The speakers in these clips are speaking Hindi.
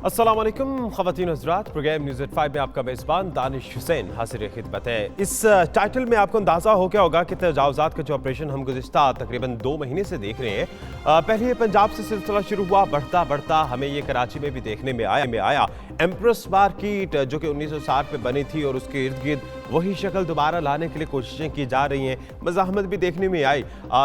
अस्सलाम वालेकुम ख़वातीन हज़रात, प्रोग्राम न्यूज़ एट 5 में आपका मेज़बान दानिश हुसैन हाजिर खिदमत है। इस टाइटल में आपको अंदाज़ा हो गया होगा कि तजावज़ात का जो ऑपरेशन हम गुज़िश्ता तकरीबन 2 महीने से देख रहे हैं। पहले ये पंजाब से सिलसिला शुरू हुआ, बढ़ता बढ़ता हमें ये कराची में भी देखने में आया। एम्प्रेस मार्केट जो कि 1960 में बनी थी और उसके इर्द गिर्द वही शक्ल दोबारा लाने के लिए कोशिशें की जा रही हैं। मज़ाहमत भी देखने में आई,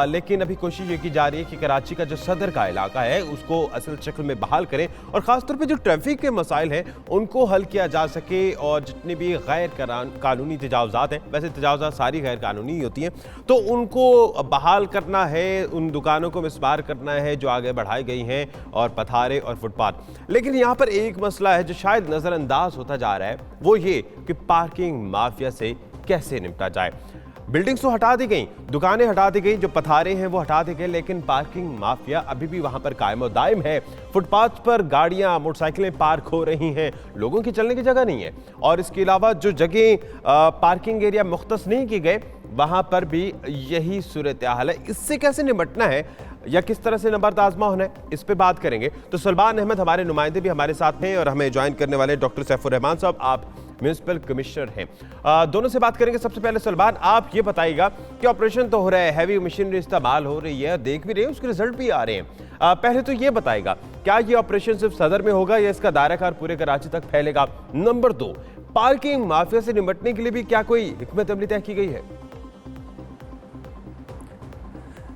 लेकिन अभी कोशिश ये की जा रही है कि कराची का जो सदर का इलाका है उसको असल शक्ल में बहाल करें और ख़ासतौर पर जो ट्रैफिक के मसाइल हैं उनको हल किया जा सके। और जितने भी गैर कानूनी तजावज़ात हैं, वैसे तजावज़ात सारी गैर कानूनी ही होती हैं, तो उनको बहाल करना है, उन दुकानों को मिसबार करना है जो आगे बढ़ाई गई हैं, और पथारे और फुटपाथ। लेकिन यहाँ पर एक मसला है जो शायद नज़रअंदाज होता जा रहा है, वो ये कि पार्किंग माफिया से कैसे निपटा जाए। बिल्डिंग्स तो हटा दी गई, दुकानें हटा दी गई, जो पथारे हैं वो हटा दी गए, लेकिन पार्किंग माफिया अभी भी वहां पर कायम और दायम है। फुटपाथ पर गाड़ियां, मोटरसाइकिलें पार्क हो रही हैं, लोगों की चलने की जगह नहीं है। और इसके अलावा जो जगह पार्किंग एरिया मुख्तस नहीं की गए, वहां पर भी यही सूरत हाल है। इससे कैसे निपटना है या किस तरह से नंबर आजमा होना है, इस पे बात करेंगे। तो सलमान अहमद हमारे नुमाइंदे भी हमारे साथ हैं और हमें ज्वाइन करने वाले डॉक्टर सैफुर रहमान साहब, आप म्यूनिसिपल कमिश्नर हैं। दोनों से बात करेंगे। सबसे पहले सलमान, आप ये बताइएगा कि ऑपरेशन तो हो रहा है, हैवी मशीनरी इस्तेमाल हो रही है, देख भी रहे हैं, उसके रिजल्ट भी आ रहे हैं। पहले तो ये बताइएगा, क्या ये ऑपरेशन सिर्फ सदर में होगा या इसका दायरा कार पूरे कराची तक फैलेगा? नंबर 2, पार्किंग माफिया से निपटने के लिए भी क्या कोई हिकमत अमली तय की गई है?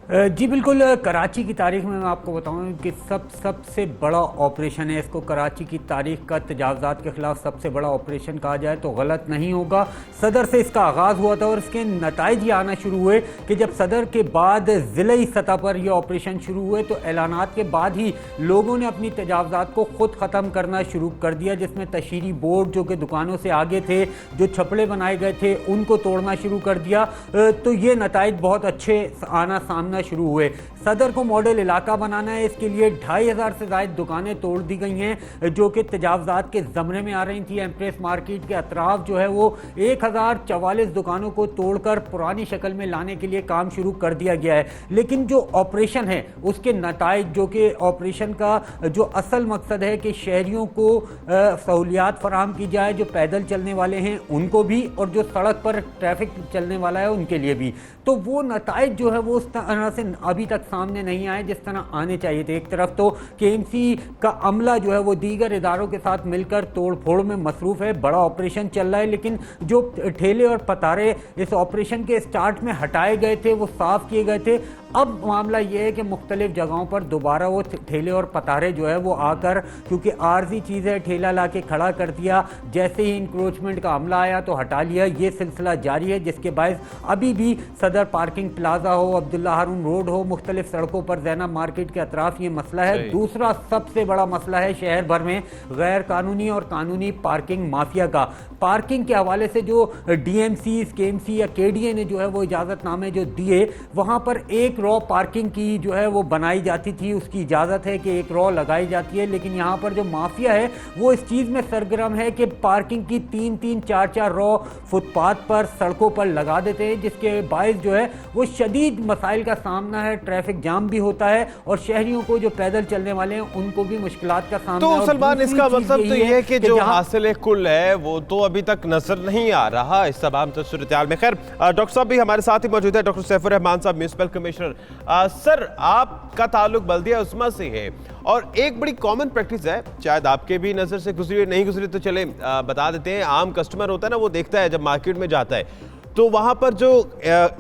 जी बिल्कुल, कराची की तारीख में मैं आपको बताऊं कि सबसे बड़ा ऑपरेशन है। इसको कराची की तारीख का तजावज़ात के ख़िलाफ़ सबसे बड़ा ऑपरेशन कहा जाए तो गलत नहीं होगा। सदर से इसका आगाज़ हुआ था और इसके नताइज ये आना शुरू हुए कि जब सदर के बाद ज़िले सतह पर यह ऑपरेशन शुरू हुए तो ऐलानात के बाद ही लोगों ने अपनी तजावज़ात को ख़ुद ख़त्म करना शुरू कर दिया, जिसमें तशहीरी बोर्ड जो कि दुकानों से आगे थे, जो छपड़े बनाए गए थे, उनको तोड़ना शुरू कर दिया। तो ये नताइज बहुत अच्छे आना सामना शुरू हुए। सदर को मॉडल इलाका बनाना है, इसके लिए 2500 से ज़ायद दुकानें तोड़ दी गई हैं जो कि तजावज़ात के ज़मरे में आ रही थी। एम्प्रेस मार्केट के अतराफ जो है वो 1044 दुकानों को तोड़कर पुरानी शक्ल में लाने के लिए काम शुरू कर दिया गया है। लेकिन जो ऑपरेशन है उसके नताइज, जो कि ऑपरेशन का जो असल मकसद है कि शहरियों को सहूलियात फराहम की जाए, जो पैदल चलने वाले हैं उनको भी और जो सड़क पर ट्रैफिक चलने वाला है उनके लिए भी, तो वो नताइज जो है वो उस तरह से अभी तक सामने नहीं आए जिस तरह आने चाहिए थे। एक तरफ तो केएमसी का अमला जो है वो दीगर इदारों के साथ मिलकर तोड़ फोड़ में मसरूफ़ है, बड़ा ऑपरेशन चल रहा है, लेकिन जो ठेले और पतारे इस ऑपरेशन के स्टार्ट में हटाए गए थे, वो साफ़ किए गए थे। अब मामला ये है कि मुख्तलिफ जगहों पर दोबारा वो ठेले और पतारे जो है वो आकर, क्योंकि आर्जी चीज़ है, ठेला ला के खड़ा कर दिया, जैसे ही इंक्रोचमेंट का हमला आया तो हटा लिया। ये सिलसिला जारी है, जिसके बायस अभी भी सदर पार्किंग प्लाजा हो, अब्दुल्ला हारून रोड हो, मुख्तलिफ सड़कों पर ज़ैनब मार्केट के अतराफ ये मसला है। दूसरा सबसे बड़ा मसला है शहर भर में गैर कानूनी और कानूनी पार्किंग माफिया का। पार्किंग के हवाले से जो DMC, KMC या KDA ने जो है वो इजाज़तनामे जो दिए, वहाँ पर एक रॉ पार्किंग की जो है वो बनाई जाती थी, उसकी इजाज़त है कि एक रॉ लगाई जाती है। लेकिन यहाँ पर जो माफिया है वो इस चीज़ में सरगर्म है कि पार्किंग की 3-3, 4-4 रॉ फुटपाथ पर, सड़कों पर लगा देते हैं, जिसके बायस जो है वो शदीद मसाइल का सामना है, ट्रैफिक जाम भी होता है और शहरियों को जो पैदल चलने वाले हैं उनको भी मुश्किलात का सामना। तो सलमान, इसका मतलब तो ये है कि जो हासिल कुल है वो तो अभी तक नजर नहीं आ रहा इस तमाम सूरत हाल में। खैर, डॉक्टर साहब भी हमारे साथ ही मौजूद है, डॉक्टर सैफुर रहमान साहब, म्यूनिसिपल कमिश्नर। सर, आपका ताल्लुक बल्दिया उस्मा से है और एक बड़ी कॉमन प्रैक्टिस है, शायद आपके भी नजर से गुजरी नहीं गुजरी तो चले बता देते हैं। आम कस्टमर होता है ना, वो देखता है जब मार्केट में जाता है तो वहां पर जो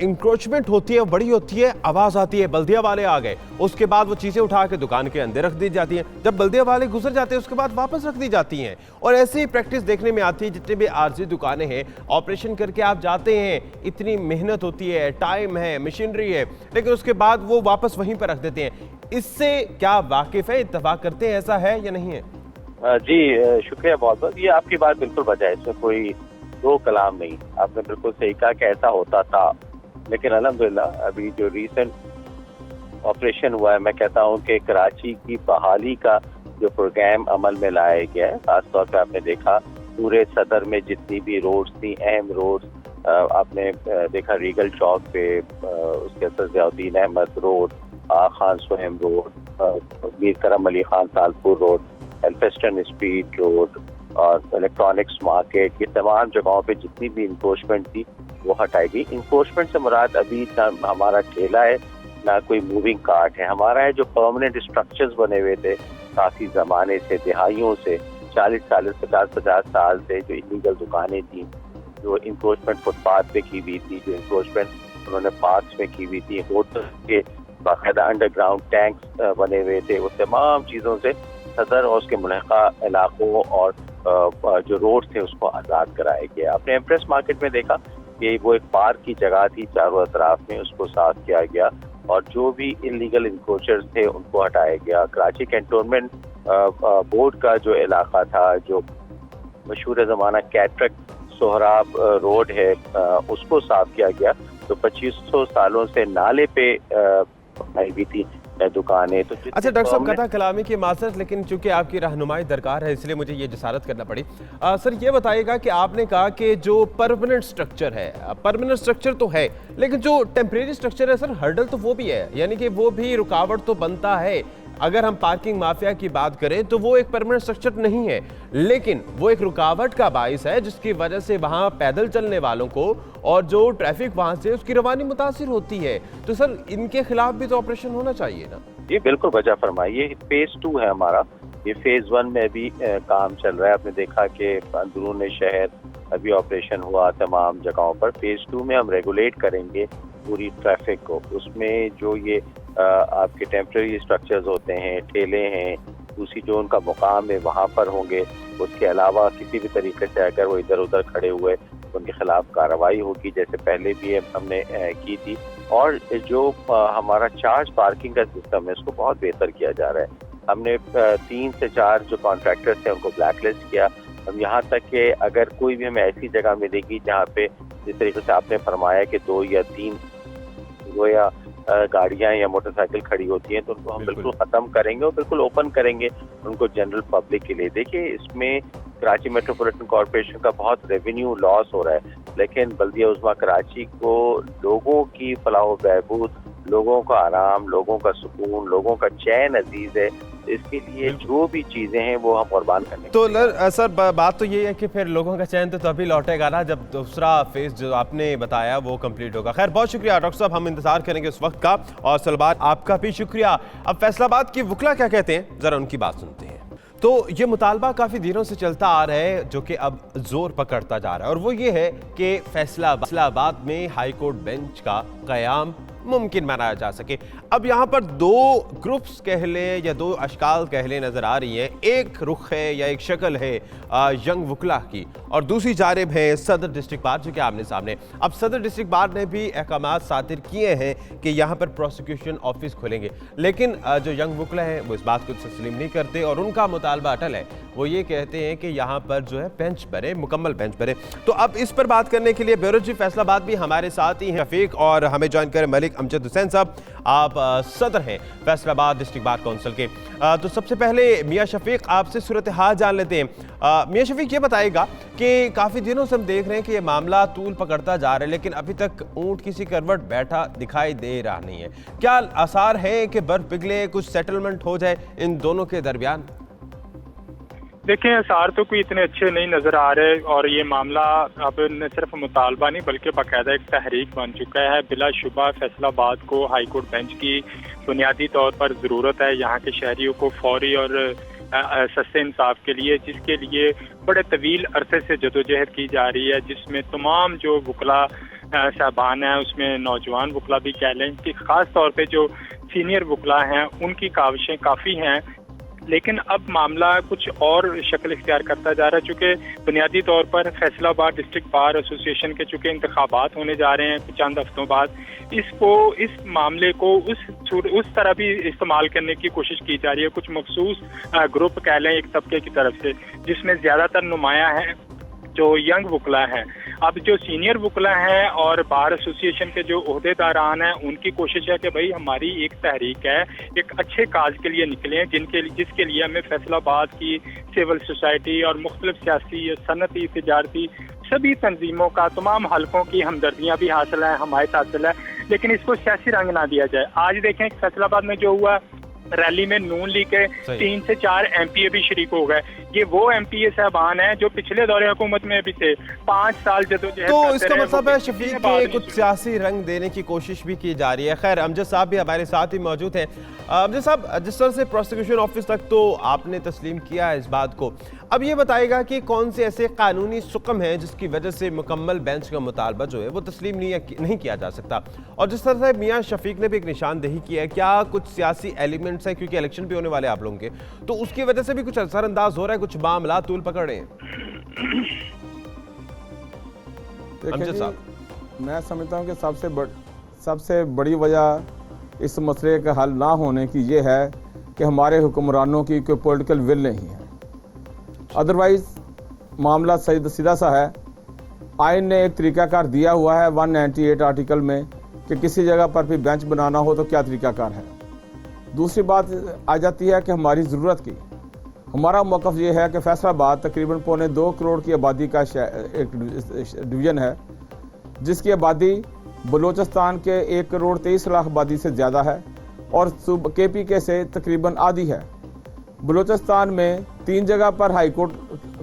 इंक्रोचमेंट होती है बड़ी होती है, आवाज आती है बल्दिया वाले आ गए, उसके बाद वो चीजें उठा के दुकान के अंदर रख दी जाती हैं, जब बल्दिया वाले गुजर जाते हैं उसके बाद वापस रख दी जाती हैं। और ऐसी ही प्रैक्टिस देखने में आती है। जितने भी आर्जी दुकानें हैं, ऑपरेशन करके आप जाते हैं, इतनी मेहनत होती है, टाइम है, मशीनरी है, लेकिन उसके बाद वो वापस वहीं पर रख देते हैं। इससे क्या वाकिफ है, इत्तफाक करते हैं, ऐसा है या नहीं है? जी शुक्रिया बहुत बहुत। ये आपकी बात बिल्कुल वजह है, इसमें कोई दो कलाम नहीं। आपने बिल्कुल सही कहा कि ऐसा होता था, लेकिन अल्हम्दुलिल्लाह अभी जो रीसेंट ऑपरेशन हुआ है, मैं कहता हूँ कि कराची की बहाली का जो प्रोग्राम अमल में लाया गया है, खासतौर पर आपने देखा पूरे सदर में जितनी भी रोड्स थी, अहम रोड्स, आपने देखा रीगल चौक पे, उसके अंदर Ziauddin Ahmed road, Khan Sohem road, Mir Karam Ali Khan Salpur road, Elphinstone street road और इलेक्ट्रॉनिक्स मार्केट, ये तमाम जगहों पे जितनी भी इंक्रोचमेंट थी वो हटाई गई। इंक्रोचमेंट से मुराद अभी ना हमारा ठेला है ना कोई मूविंग कार्ट है, हमारा है जो परमानेंट स्ट्रक्चर्स बने हुए थे काफी जमाने से, दिहाइयों से, 40 साल 50 साल से, जो इलीगल दुकानें थी, जो इंक्रोचमेंट फुटपाथ पे की हुई थी, जो इंक्रोचमेंट उन्होंने पार्क्स में की हुई थी, होटल के बाकायदा अंडरग्राउंड टैंक्स बने हुए थे, वो तमाम चीज़ों से सदर और उसके मुल्हिका इलाकों और जो रोड थे उसको आज़ाद कराया गया। आपने एम्प्रेस मार्केट में देखा कि वो एक पार्क की जगह थी, चारों तरफ में उसको साफ किया गया और जो भी इलीगल इंक्रोचर्स थे उनको हटाया गया। कराची कैंटोनमेंट बोर्ड का जो इलाका था, जो मशहूर ज़माना कैटरक सोहराब रोड है, उसको साफ किया गया। तो 2500 सालों से नाले पे बनाई हुई थी दुकानें। तो अच्छा डॉक्टर साहब, कथा कलामी की माजरत, लेकिन चूंकि आपकी रहनुमाई दरकार है इसलिए मुझे ये जसारत करना पड़ी। सर ये बताइएगा कि आपने कहा कि जो परमानेंट स्ट्रक्चर है, परमानेंट स्ट्रक्चर तो है, लेकिन जो टेम्परेरी स्ट्रक्चर है सर, हर्डल तो वो भी है, यानी कि वो भी रुकावट तो बनता है। अगर हम पार्किंग माफिया की बात करें तो वो एक परमानेंट स्ट्रक्चर नहीं है, लेकिन वो एक रुकावट का बाइस है जिसकी वजह से वहां पैदल चलने वालों को और जो ट्रैफिक वहां से उसकी रवानी मुतासिर होती है। तो सर इनके खिलाफ भी तो ऑपरेशन होना चाहिए ना? ये बिल्कुल वजह फरमाई। ये फेज 2 है हमारा, ये फेज 1 में भी काम चल रहा है। आपने देखा कि अंदरून शहर अभी ऑपरेशन हुआ तमाम जगहों पर। फेज 2 में हम रेगुलेट करेंगे पूरी ट्रैफिक को। उसमें जो ये आपके टेम्परेरी स्ट्रक्चर्स होते हैं, ठेले हैं, दूसरी जो उनका मुकाम है वहाँ पर होंगे। उसके अलावा किसी भी तरीके से अगर वो इधर उधर खड़े हुए तो उनके खिलाफ कार्रवाई होगी, जैसे पहले भी हमने की थी। और जो हमारा चार्ज पार्किंग का सिस्टम है उसको बहुत बेहतर किया जा रहा है। हमने 3 से 4 जो कॉन्ट्रैक्टर्स थे उनको ब्लैकलिस्ट किया। हम यहाँ तक कि अगर कोई भी हमें ऐसी जगह मिलेगी जहाँ पे जिस तरीके से आपने फरमाया कि 2 या 3 गाड़ियाँ या मोटरसाइकिल खड़ी होती हैं, तो उनको हम बिल्कुल ख़त्म करेंगे और बिल्कुल ओपन करेंगे उनको जनरल पब्लिक के लिए। देखिए, इसमें कराची मेट्रोपॉलिटन कॉरपोरेशन का बहुत रेवेन्यू लॉस हो रहा है, लेकिन बल्दिया उज़्मा कराची को लोगों की फलाह व बहबूद, लोगों का आराम, लोगों का सुकून, लोगों का चैन अजीज है। इसके लिए जो भी चीजें हैं वो हम कुर्बान करने। तो सर बात तो ये है कि फिर लोगों का चैन तो तभी लौटेगा ना जब दूसरा फेज जो आपने बताया वो कंप्लीट होगा। खैर, बहुत शुक्रिया डॉक्टर साहब, हम इंतजार करेंगे उस वक्त का। और सलमान, आपका भी शुक्रिया। अब फैसलाबाद की वकला क्या कहते हैं, जरा उनकी बात सुनते हैं। तो ये मुतालबा काफ़ी दिनों से चलता आ रहा है जो कि अब जोर पकड़ता जा रहा है, और वो ये है कि फैसलाबाद में हाई कोर्ट बेंच का क़याम मुमकिन बनाया जा सके। अब यहाँ पर 2 ग्रुप्स कह लें या 2 अशकाल कह लें नज़र आ रही हैं। एक रुख है या एक शक्ल है यंग वकला की, और दूसरी जानिब है सदर डिस्ट्रिक्ट बार जो कि आमने सामने। अब सदर डिस्ट्रिक्ट बार ने भी अहकाम सातिर किए हैं कि यहाँ पर प्रोसिक्यूशन ऑफिस खोलेंगे, लेकिन जो यंग वकला हैं वो इस बात को तस्लीम नहीं करते और उनका मुतालबा अटल है। वो ये कहते हैं कि यहाँ पर जो है बेंच बने, मुकम्मल बेंच बने। तो अब इस पर बात करने के लिए ब्यूरो चीफ फैसलाबाद भी हमारे साथ ही हैं शफीक, और हमें ज्वाइन करें मलिक अमजद हुसैन साहब। आप सदर हैं फैसलाबाद डिस्ट्रिक्ट बार काउंसिल के। तो सबसे पहले मियां शफीक, आपसे सूरत हाल जान लेते हैं। मियां शफीक, ये बताएगा कि काफ़ी दिनों से हम देख रहे हैं कि ये मामला तूल पकड़ता जा रहा है, लेकिन अभी तक ऊंट किसी करवट बैठा दिखाई दे रहा नहीं है। क्या आसार है कि बर्फ पिघले, कुछ सेटलमेंट हो जाए इन दोनों के दरमियान? देखें, आसार तो कोई इतने अच्छे नहीं नज़र आ रहे, और ये मामला अब न सिर्फ मुतालबा नहीं बल्कि बाकायदा एक तहरीक बन चुका है। बिलाशुबा फैसलाबाद को हाई कोर्ट बेंच की बुनियादी तौर पर ज़रूरत है यहाँ के शहरियों को फौरी और सस्ते इंसाफ के लिए, जिसके लिए बड़े तवील अरसे से जदोजहद की जा रही है, जिसमें तमाम जो वकला साहबान हैं, उसमें नौजवान वकला भी कह लें कि ख़ास तौर पे जो सीनियर वकला हैं उनकी काविशें काफ़ी हैं। लेकिन अब मामला कुछ और शक्ल इख्तियार करता जा रहा है, चूँकि बुनियादी तौर पर फैसलाबाद डिस्ट्रिक्ट बार एसोसिएशन के चूँकि इंतखाबात होने जा रहे हैं चंद हफ्तों बाद, इस मामले को उस तरह भी इस्तेमाल करने की कोशिश की जा रही है कुछ मखसूस ग्रुप कह लें एक तबके की तरफ से, जिसमें ज़्यादातर नुमायाँ हैं जो यंग वकला हैं। अब जो सीनियर वकला हैं और बार एसोसिएशन के जो ओहदेदारान हैं, उनकी कोशिश है कि भाई हमारी एक तहरीक है, एक अच्छे काज के लिए निकले जिसके लिए हमें फैसलाबाद की सिविल सोसाइटी और मुख्तलिफ सियासी, सनती, तिजारती सभी तंजीमों का, तमाम हलकों की हमदर्दियाँ भी हासिल है, हमायत हासिल है, लेकिन इसको सियासी रंग ना दिया जाए। आज देखें फैसलाबाद में जो हुआ रैली में नून लीग के 3 से 4 MPA भी शरीक हो गए। ये वो MPA साहबान हैं जो पिछले दौरे हुकूमत में भी थे, 5 साल जदोजहद तो करते इसका रहे। मतलब है शफीक के कुछ सियासी रंग देने की कोशिश भी की जा रही है। खैर, अमजद साहब भी हमारे साथ ही मौजूद हैं। अमजद साहब, जिस तरह से प्रोसिक्यूशन ऑफिस तक तो आपने तस्लीम किया है इस बात को, अब ये बताएगा कि कौन से ऐसे कानूनी सुकम हैं जिसकी वजह से मुकम्मल बेंच का मुतालबा जो है वो तस्लीम नहीं किया जा सकता। और जिस तरह से मियां शफीक ने भी एक निशानदेही की है, क्या कुछ सियासी एलिमेंट्स हैं, क्योंकि इलेक्शन भी होने वाले आप लोगों के, तो उसकी वजह से भी कुछ असरअंदाज हो रहा है, कुछ मामला तूल पकड़ रहे हैं? देखिए जी, मैं समझता हूँ कि सबसे बड़ी वजह इस मसले का हल ना होने की ये है कि हमारे हुक्मरानों की कोई पॉलिटिकल विल नहीं है। अदरवाइज मामला सीधा सा है। आइन ने एक तरीकाकार दिया हुआ है 198 आर्टिकल में कि किसी जगह पर भी बेंच बनाना हो तो क्या तरीकाकार है। दूसरी बात आ जाती है कि हमारी ज़रूरत की। हमारा मौक़िफ़ ये है कि फैसलाबाद तकरीबन 2.25 करोड़ की आबादी का एक डिवीज़न है, जिसकी आबादी बलूचिस्तान के 1 करोड़ 23 लाख आबादी से ज़्यादा है और KPK से तकरीबन आधी है। बलूचिस्तान में 3 जगह पर हाई कोर्ट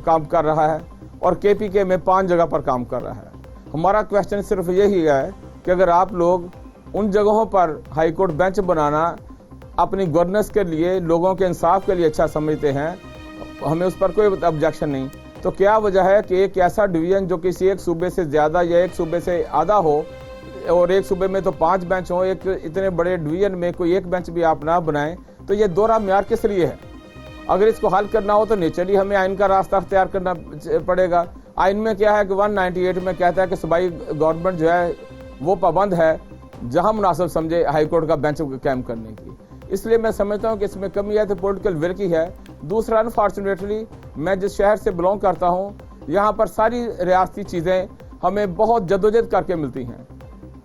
काम कर रहा है और KPK में 5 जगह पर काम कर रहा है। हमारा क्वेश्चन सिर्फ यही है कि अगर आप लोग उन जगहों पर हाई कोर्ट बेंच बनाना अपनी गवर्नेंस के लिए, लोगों के इंसाफ के लिए अच्छा समझते हैं, हमें उस पर कोई ऑब्जेक्शन नहीं, तो क्या वजह है कि एक ऐसा डिवीज़न जो किसी एक सूबे से ज़्यादा या एक सूबे से आधा हो और एक सूबे में तो 5 बेंच हो, एक इतने बड़े डिवीज़न में कोई एक बेंच भी आप ना बनाएं, तो ये दोहरा म्यार किस लिए है? अगर इसको हल करना हो तो नेचुरली हमें आइन का रास्ता अख्तियार करना पड़ेगा। आइन में क्या है कि 198 में कहता है कि सूबाई गवर्नमेंट जो है वो पाबंद है जहां मुनासिब समझे हाई कोर्ट का बेंच कायम करने की। इसलिए मैं समझता हूं कि इसमें कमी है तो पॉलिटिकल विल की है। दूसरा, अनफॉर्चुनेटली मैं जिस शहर से बिलोंग करता हूं, यहाँ पर सारी रियासती चीज़ें हमें बहुत जदोजहद करके मिलती हैं।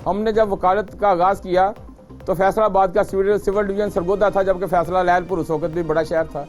हमने जब वकालत का आगाज़ किया तो फैसलाबाद का सिविल डिवीज़न सरगोदा था, जबकि फैसला लहलपुर उस वक्त भी बड़ा शहर था।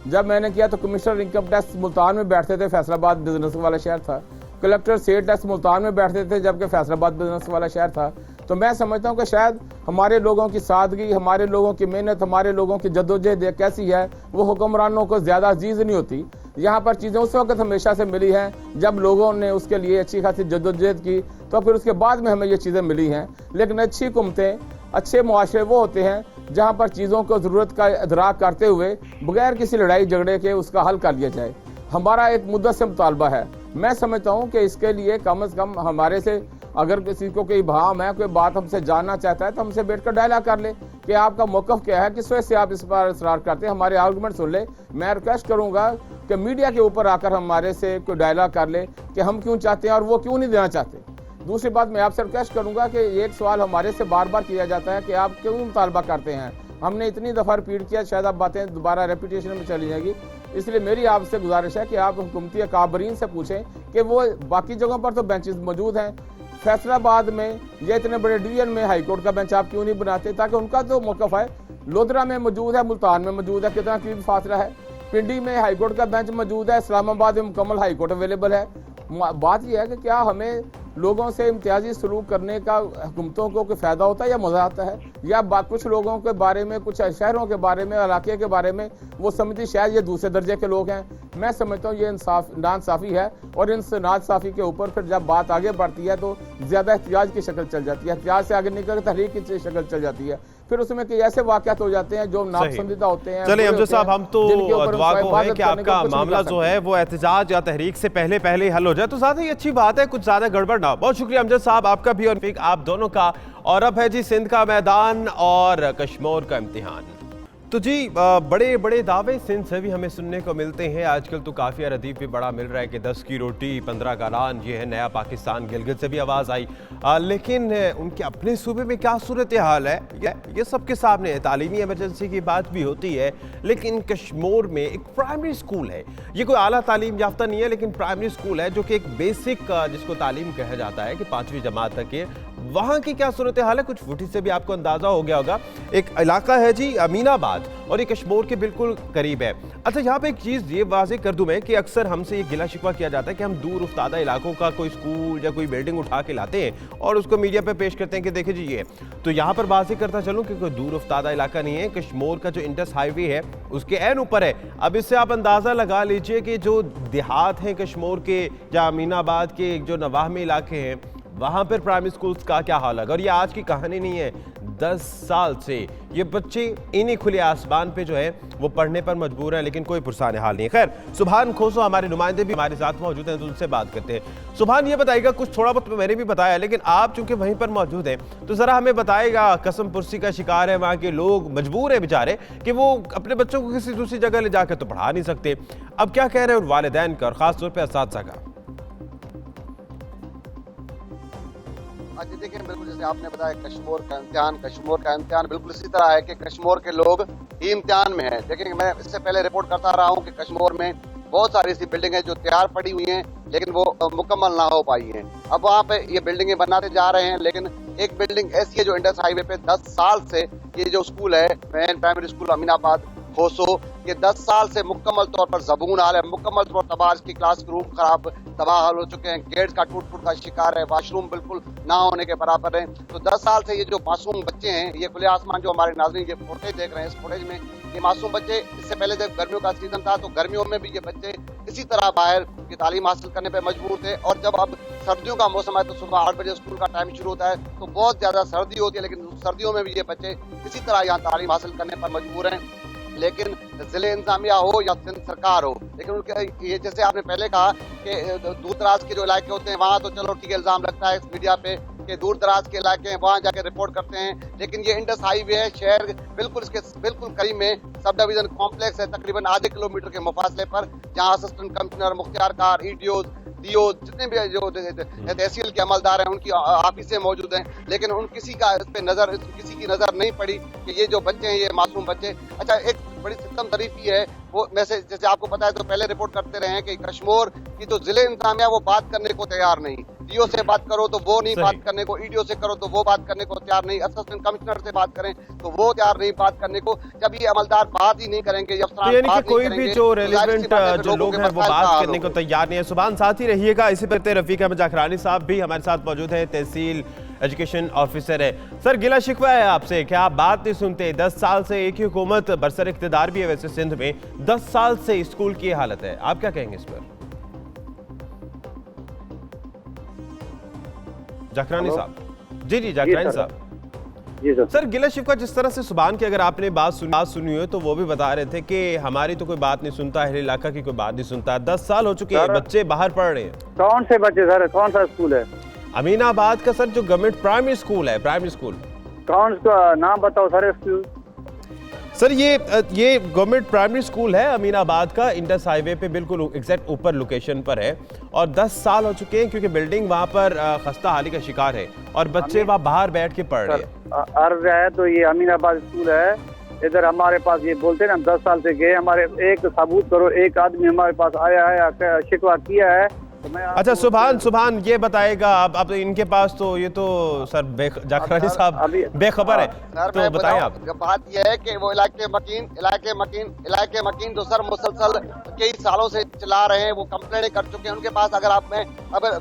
जब मैंने किया तो कमिश्नर इनकम टैक्स मुल्तान में बैठते थे, फैसलाबाद बिजनेस वाला शहर था। कलेक्टर स्टेट टैक्स मुल्तान में बैठते थे, जबकि फैसलाबाद बिजनेस वाला शहर था। तो मैं समझता हूँ कि शायद हमारे लोगों की सादगी, हमारे लोगों की मेहनत, हमारे लोगों की जद्दोजहद कैसी है वो हुक्मरानों को ज़्यादा अजीज नहीं होती। यहाँ पर चीज़ें उस वक्त हमेशा से मिली हैं जब लोगों ने उसके लिए अच्छी खासी जद्दोजहद की, तो फिर उसके बाद में हमें ये चीज़ें मिली हैं। लेकिन अच्छी हुकूमतें, अच्छे मुआशरे वो होते हैं जहाँ पर चीज़ों को ज़रूरत का इदराक करते हुए बगैर किसी लड़ाई झगड़े के उसका हल कर लिया जाए। हमारा एक मुद्दत से मुतालबा है। मैं समझता हूँ कि इसके लिए कम से कम हमारे से अगर किसी को कोई भाम है, कोई बात हमसे जानना चाहता है तो हमसे बैठ कर डायलॉग कर ले कि आपका मौक़िफ़ क्या है, किस वजह से आप इस पर इसरार करते हैं, हमारे आर्गूमेंट सुन ले। मैं रिक्वेस्ट करूँगा कि मीडिया के ऊपर आकर हमारे से कोई डायलॉग कर ले कि हम क्यों चाहते हैं और वो क्यों नहीं देना चाहते। दूसरी बात, मैं आपसे रिक्वेस्ट करूँगा कि एक सवाल हमारे से बार बार किया जाता है कि आप क्यों मुतालबा करते हैं। हमने इतनी दफ़ा रिपीट किया, शायद आप बातें दोबारा रेपिटेशन में चली जाएगी। इसलिए मेरी आपसे गुजारिश है कि आप हुकूमती अकाबरीन से पूछें कि वो बाकी जगहों पर तो बेंचेस मौजूद हैं, फैसलाबाद में या इतने बड़े डिवीजन में हाई कोर्ट का बेंच आप क्यों नहीं बनाते, ताकि उनका जो मौक़िफ़ है लोधरा में मौजूद है, मुल्तान में मौजूद है, कितना करीब फासला है, पिंडी में हाई कोर्ट का बेंच मौजूद है, इस्लामाबाद में मुकम्मल हाई कोर्ट अवेलेबल है। बात यह है कि क्या हमें लोगों से इम्तियाजी सलूक करने का हुकूमतों को कोई फ़ायदा होता है या मज़ा आता है, या कुछ लोगों के बारे में, कुछ शहरों के बारे में, इलाके के बारे में वो समझती शायद ये दूसरे दर्जे के लोग हैं। मैं समझता हूँ ये नाइंसाफ़ी है और इन नाइंसाफ़ी के ऊपर फिर जब बात आगे बढ़ती है तो ज़्यादा एहतियाज की शक्ल चल जाती है, एहतियाज से आगे निकल तहरीक की शक्ल चल जाती है। फिर उसमें कई ऐसे वाक़यात हो जाते हैं जो नापसंदीदा होते हैं। चलिए अमजद साहब, हम तो दुआ को है कि आपका मामला जो है वो एहतजाज या तहरीक से पहले ही हल हो जाए, तो ज़्यादा ही अच्छी बात है, कुछ ज़्यादा गड़बड़ ना। बहुत शुक्रिया अमजद साहब आपका भी और आप दोनों का। और अब है जी सिंध का मैदान और कश्मीर का इम्तिहान। तो जी बड़े बड़े दावे सिंध से भी हमें सुनने को मिलते हैं। आजकल तो काफ़ी रदीफ भी बड़ा मिल रहा है कि 10 की रोटी 15 का ऐलान, ये है नया पाकिस्तान। गिलगित से भी आवाज़ आई, लेकिन उनके अपने सूबे में क्या सूरत हाल है ये सबके सामने है। तालीमी एमरजेंसी की बात भी होती है, लेकिन कश्मीर में एक प्राइमरी स्कूल है, ये कोई आला तालीम याफ्ता नहीं है, लेकिन प्राइमरी स्कूल है जो कि एक बेसिक जिसको तालीम कहा जाता है कि 5वीं जमात तक के वहां की क्या सूरत हाल है, कुछ फुटेज से भी आपको अंदाजा हो गया होगा। एक इलाका है जी अमीनाबाद और ये कश्मीर के बिल्कुल करीब है। अच्छा, यहाँ पे एक चीज ये वाजे कर दूं मैं कि अक्सर हमसे ये गिला शिकवा किया जाता है कि हम दूर उफ्तादा इलाकों का कोई स्कूल या कोई बिल्डिंग उठा के लाते हैं और उसको मीडिया पे पेश करते हैं कि देखिए जी ये। तो यहाँ पर वाजे करता चलूं कि कोई दूर उफ्तादा इलाका नहीं है, कश्मीर का जो इंडस हाईवे है उसके ऐन ऊपर है। अब इससे आप अंदाजा लगा लीजिए कि जो देहात हैं कश्मीर के या अमीनाबाद के जो नवाह में इलाके हैं वहां पर प्राइमरी स्कूल्स का क्या हाल है। और ये आज की कहानी नहीं है, 10 साल से ये बच्चे इन्हीं खुले आसमान पे जो है वो पढ़ने पर मजबूर हैं, लेकिन कोई पुरसाने हाल नहीं है। खैर, सुभान खोसो हमारे नुमाइंदे भी हमारे साथ मौजूद हैं, तो उनसे बात करते हैं। सुभान, ये बताइएगा, कुछ थोड़ा बहुत मैंने भी बताया, लेकिन आप चूंकि वहीं पर मौजूद हैं तो जरा हमें बताएगा, कसम पुरसी का शिकार है वहां के लोग, मजबूर है बेचारे कि वो अपने बच्चों को किसी दूसरी जगह ले जाकर तो पढ़ा नहीं सकते। अब क्या कह रहे हैं वालिदैन का और खासतौर पर असातिज़ा का? जी देखिए, बिल्कुल जैसे आपने बताया कश्मीर का इम्तिहान बिल्कुल इसी तरह है कि कश्मीर के लोग ही इम्तिहान में हैं। देखिए, मैं इससे पहले रिपोर्ट करता रहा हूं कि कश्मीर में बहुत सारी ऐसी बिल्डिंगें जो तैयार पड़ी हुई हैं लेकिन वो मुकम्मल ना हो पाई हैं। अब वहां पे ये बिल्डिंगें बनाते जा रहे हैं, लेकिन एक बिल्डिंग ऐसी है जो इंडस हाईवे पे 10 साल से ये जो स्कूल है मेन प्राइमरी स्कूल अमीनाबाद खोसो, ये 10 साल से मुकम्मल तौर पर ज़बून हाल है, मुकम्मल तौर पर तबाह, इसकी क्लास रूम खराब तबाह हाल हो चुके हैं, गेट्स का टूट फूट का शिकार है, वाशरूम बिल्कुल ना होने के बराबर है। तो 10 साल से ये जो मासूम बच्चे हैं, ये खुले आसमान जो हमारे नाज़रीन ये फुटेज देख रहे हैं, इस फुटेज में ये मासूम बच्चे, इससे पहले जब गर्मियों का सीजन था तो गर्मियों में भी ये बच्चे इसी तरह बाहर की तालीम हासिल करने पर मजबूर थे। और जब अब सर्दियों का मौसम है तो सुबह 8 बजे स्कूल का टाइम शुरू होता है तो बहुत ज्यादा सर्दी होती है, लेकिन सर्दियों में भी ये बच्चे इसी तरह यहाँ तालीम हासिल करने पर मजबूर हैं। लेकिन जिले इंतजामिया हो या सिंध सरकार हो, लेकिन उनके ये जैसे आपने पहले कहा कि दूर दराज के जो इलाके होते हैं वहाँ तो चलो ठीक है, इल्जाम लगता है इस मीडिया पे कि दूर दराज के इलाके हैं वहाँ जाके रिपोर्ट करते हैं, लेकिन ये इंडस हाईवे है, शहर बिल्कुल इसके बिल्कुल करीब में सब डिवीजन कॉम्प्लेक्स है, तकरीबन आधे किलोमीटर के मुफासले पर, जहाँ असिस्टेंट कमिश्नर, मुख्तियारकार, ईडीओ, डीओ, जितने भी जो तहसील के अमलदार हैं उनकी ऑफिसें मौजूद हैं, लेकिन उन किसी की नजर नहीं पड़ी कि ये जो बच्चे हैं ये मासूम बच्चे। अच्छा, एक बड़ी सिस्टम तरीफी है वो, मैसेज जैसे आपको पता है तो पहले रिपोर्ट करते रहे हैं कि कश्मीर की जो जिले इंतजामिया वो बात करने को तैयार नहीं, डीओ से बात करो तो वो नहीं बात करने को, ईडीओ से करो तो वो बात करने को तैयार नहीं, असिस्टेंट कमिश्नर से बात करें तो वो तैयार नहीं बात करने को। जब ये अमलदार बात ही नहीं करेंगे, तो यानी कि कोई भी जो रेलेवेंट जो लोग हैं वो बात करने को तैयार नहीं है। सुभान, साथ ही रहिएगा। इसी पर रफीक अहमद जाखरानी साहब भी हमारे साथ मौजूद है, तहसील एजुकेशन ऑफिसर है। सर, गिला शिकवा है आपसे, क्या आप बात नहीं सुनते? 10 साल से एक ही हुकूमत बरसर इख्तिदार भी है वैसे सिंध में, 10 साल से स्कूल की हालत है, आप क्या कहेंगे इस पर? जाखरानी साहब। जी जाखरानी साहब। जी सर, गिला शिकवा जिस तरह से सुभान की अगर आपने बात सुनी हो तो वो भी बता रहे थे कि हमारी तो कोई बात नहीं सुनता, अहले इलाका की कोई बात नहीं सुनता, 10 साल हो चुके हैं, बच्चे बाहर पढ़ रहे हैं। कौन से बच्चे सर, कौन सा स्कूल है? अमीनाबाद का सर, जो गवर्नमेंट प्राइमरी स्कूल है, प्राइमरी स्कूल। कौन सा नाम बताओ सर स्कूल? सर ये गवर्नमेंट प्राइमरी स्कूल है अमीनाबाद का, इंडस हाईवे पे बिल्कुल एग्जैक्ट ऊपर लोकेशन पर है, और 10 साल हो चुके हैं क्योंकि बिल्डिंग वहाँ पर खस्ता हाली का शिकार है और बच्चे वहाँ बाहर बैठ के पढ़ रहे हैं। अर्ज है तो ये अमीनाबाद स्कूल है, इधर हमारे पास ये बोलते हैं हम 10 साल से गए, हमारे एक सबूत करो, एक आदमी हमारे पास आया है शिकवा किया है तो मैं। अच्छा, सुभान ये बताएगा, अब इनके पास तो ये तो सर जाखरानी साहब बेखबर है, तो बताएं आप। बात यह है कि वो इलाके मकीन जो सर मुसलसल कई सालों से चला रहे हैं, वो कंप्लेंट कर चुके हैं, उनके पास अगर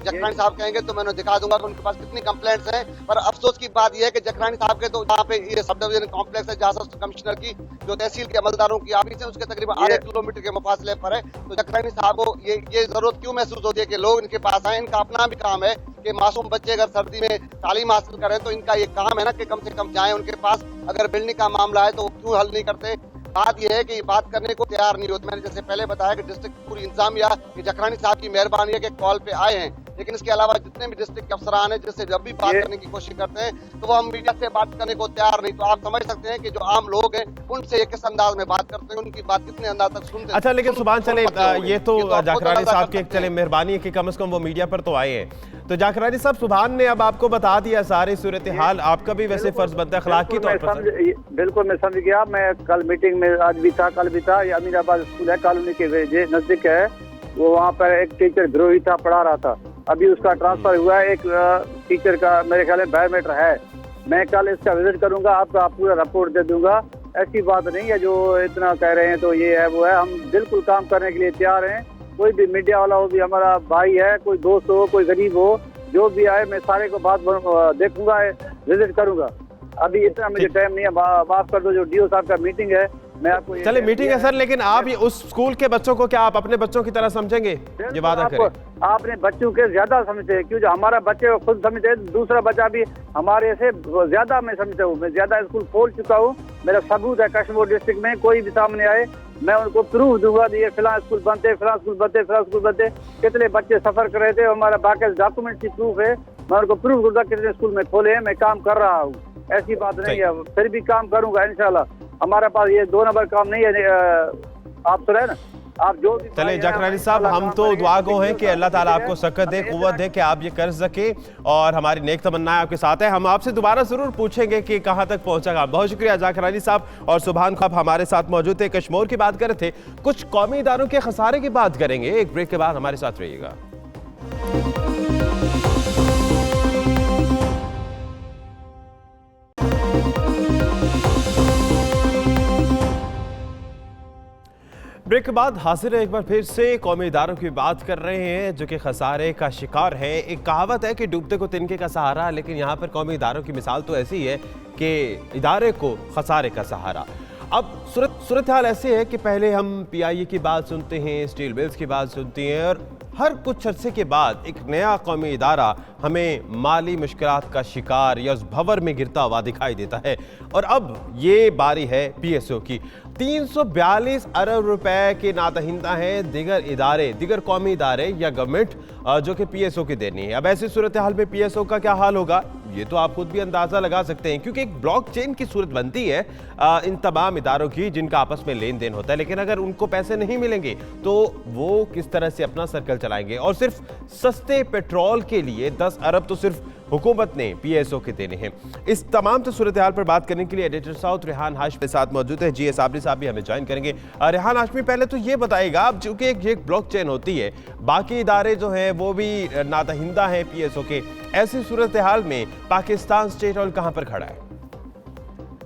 जाखरानी साहब कहेंगे तो मैं दिखा दूंगा कि उनके पास कितनी कंप्लेंट्स हैं। पर अफसोस की बात यह है कि जाखरानी साहब के तो जहाँ पे ये सब डिवीजन कॉम्प्लेक्स है, जहाँ कमिश्नर की जो तहसील के अमलदारों की ऑफिस है उसके तकरीबन आधे किलोमीटर के मुफासले पर है, तो जाखरानी साहब को ये जरूरत क्यों महसूस होती है कि लोग इनके पास आए? इनका अपना भी काम है कि मासूम बच्चे अगर सर्दी में तालीम हासिल करें तो इनका ये काम है ना कि कम से कम जाएं उनके पास। अगर बिल्डिंग का मामला है तो क्यों हल नहीं करते? बात यह है कि बात करने को तैयार नहीं होते। मैंने जैसे पहले बताया कि डिस्ट्रिक्ट पूरी इंतजामिया कि जाखरानी साहब की मेहरबानी है कि कॉल पे आए हैं, लेकिन इसके अलावा जितने भी डिस्ट्रिक्ट के अफसरान हैं जिससे जब भी बात करने की कोशिश करते हैं तो वो हम मीडिया से बात करने को तैयार नहीं। तो आप समझ सकते हैं कि जो आम लोग हैं उनसे ये किस अंदाज में बात करते हैं, उनकी बात कितने अंदाज तक सुनते हैं। अच्छा, लेकिन सुभान चले, ये तो जाखरानी साहब की चले मेहरबानी है कि कम से कम वो मीडिया पर तो आए हैं। तो जाखरानी साहब, सुभान ने अब आपको बता दिया सारी सूरत हाल, आपका भी वैसे फर्ज बनता है अखलाकी तौर पर। बिल्कुल मैं समझ गया, मैं कल मीटिंग में आज भी था, कल भी था। ये अमीनाबाद स्कूल है, कॉलोनी के नजदीक है, वो वहाँ पर एक टीचर द्रोही था, पढ़ा रहा था, अभी उसका ट्रांसफर हुआ है, एक टीचर का मेरे ख्याल में बायोमेट्र है। मैं कल इसका विजिट करूंगा, आपका पूरा रिपोर्ट दे दूंगा। ऐसी बात नहीं है जो इतना कह रहे हैं तो ये है वो है, हम बिल्कुल काम करने के लिए तैयार हैं। कोई भी मीडिया वाला हो, भी हमारा भाई है, कोई दोस्त हो, कोई गरीब हो, जो भी आए मैं सारे को बात देखूंगा, विजिट करूंगा। अभी इतना मुझे टाइम नहीं है, माफ कर दो। जो डीओ साहब का मीटिंग है, मैं आपको चले मीटिंग है सर, लेकिन आप ये उस स्कूल के बच्चों को क्या आप अपने बच्चों की तरह समझेंगे? ये वादा करें। आपने बच्चों के ज्यादा समझते हैं, क्यों? जो हमारा बच्चे को खुद समझते हैं, दूसरा बच्चा भी हमारे से ज्यादा मैं समझता हूँ। मैं ज्यादा स्कूल खोल चुका हूँ, मेरा सबूत है। कश्मीर डिस्ट्रिक्ट में कोई भी सामने आए, मैं उनको प्रूफ दूंगा। ये फिलहाल स्कूल बनते, फिलहाल स्कूल बनते, फिलहाल स्कूल बनते, कितने बच्चे सफर कर रहे थे, हमारा बाकी डॉक्यूमेंट की प्रूफ है। मैं उनको प्रूफ दूंगा कितने स्कूल में खोले हैं, मैं काम कर रहा हूँ। ऐसी बात नहीं है, फिर भी काम करूंगा इंशाल्लाह। हमारे पास ये 2 नंबर काम नहीं है। आप तो रहे ना, आप जो भी चले जाकिर अली साहब, हम तो दुआ गो हैं कि अल्लाह ताला आपको सकत दे, कुव्वत दे कि आप ये कर सके, और हमारी नेक तमन्नाएं आपके साथ है। हम आपसे दोबारा जरूर पूछेंगे कि कहां तक पहुंचा काम। बहुत शुक्रिया जाकिर अली साहब। और सुभान खाब हमारे साथ मौजूद थे, कश्मीर की बात कर रहे थे। कुछ कौमी इदारों के खसारे की बात करेंगे, एक ब्रेक के बाद हमारे साथ रहिएगा। ब्रेक के बाद हाजिर है एक बार फिर से। कौमी इदारों की बात कर रहे हैं जो कि खसारे का शिकार है। एक कहावत है कि डूबते को तिनके का सहारा, लेकिन यहाँ पर कौमी इदारों की मिसाल तो ऐसी है कि इदारे को खसारे का सहारा। अब सूरत हाल ऐसे है कि पहले हम PIA की बात सुनते हैं, स्टील मिल्स की बात सुनते हैं, और हर कुछ अरसे के बाद एक नया कौमी इदारा हमें माली मुश्किलात का शिकार या उस भंवर में गिरता हुआ दिखाई देता है। और अब ये बारी है PSO की। 342 अरब रुपए के नादहिंदा हैं दिगर कौमी इदारे या गवर्नमेंट जो कि PSO की देनी है। अब ऐसी सूरत हाल में PSO का क्या हाल होगा, ये तो आप खुद भी अंदाजा लगा सकते हैं, क्योंकि एक ब्लॉकचेन की सूरत बनती है इन तमाम इदारों की जिनका आपस में लेन देन होता है। लेकिन अगर उनको पैसे नहीं मिलेंगे तो वो किस तरह से अपना सर्कल चलाएंगे? और सिर्फ सस्ते पेट्रोल के लिए 10 अरब तो सिर्फ हुकूमत ने PSO के देने हैं। इस तमाम सूरत हाल पर बात करने के लिए एडिटर साउथ रेहान हाशमी के साथ मौजूद है। GS साबरी साहब भी हमें ज्वाइन करेंगे। रेहान हाशमी, पहले तो ये बताइएगा, अब चूंकि एक ब्लॉकचेन होती है, बाकी इदारे जो हैं वो भी नादहिंदा हैं PSO के, ऐसी सूरत हाल में पाकिस्तान स्टेट ऑयल कहाँ पर खड़ा है?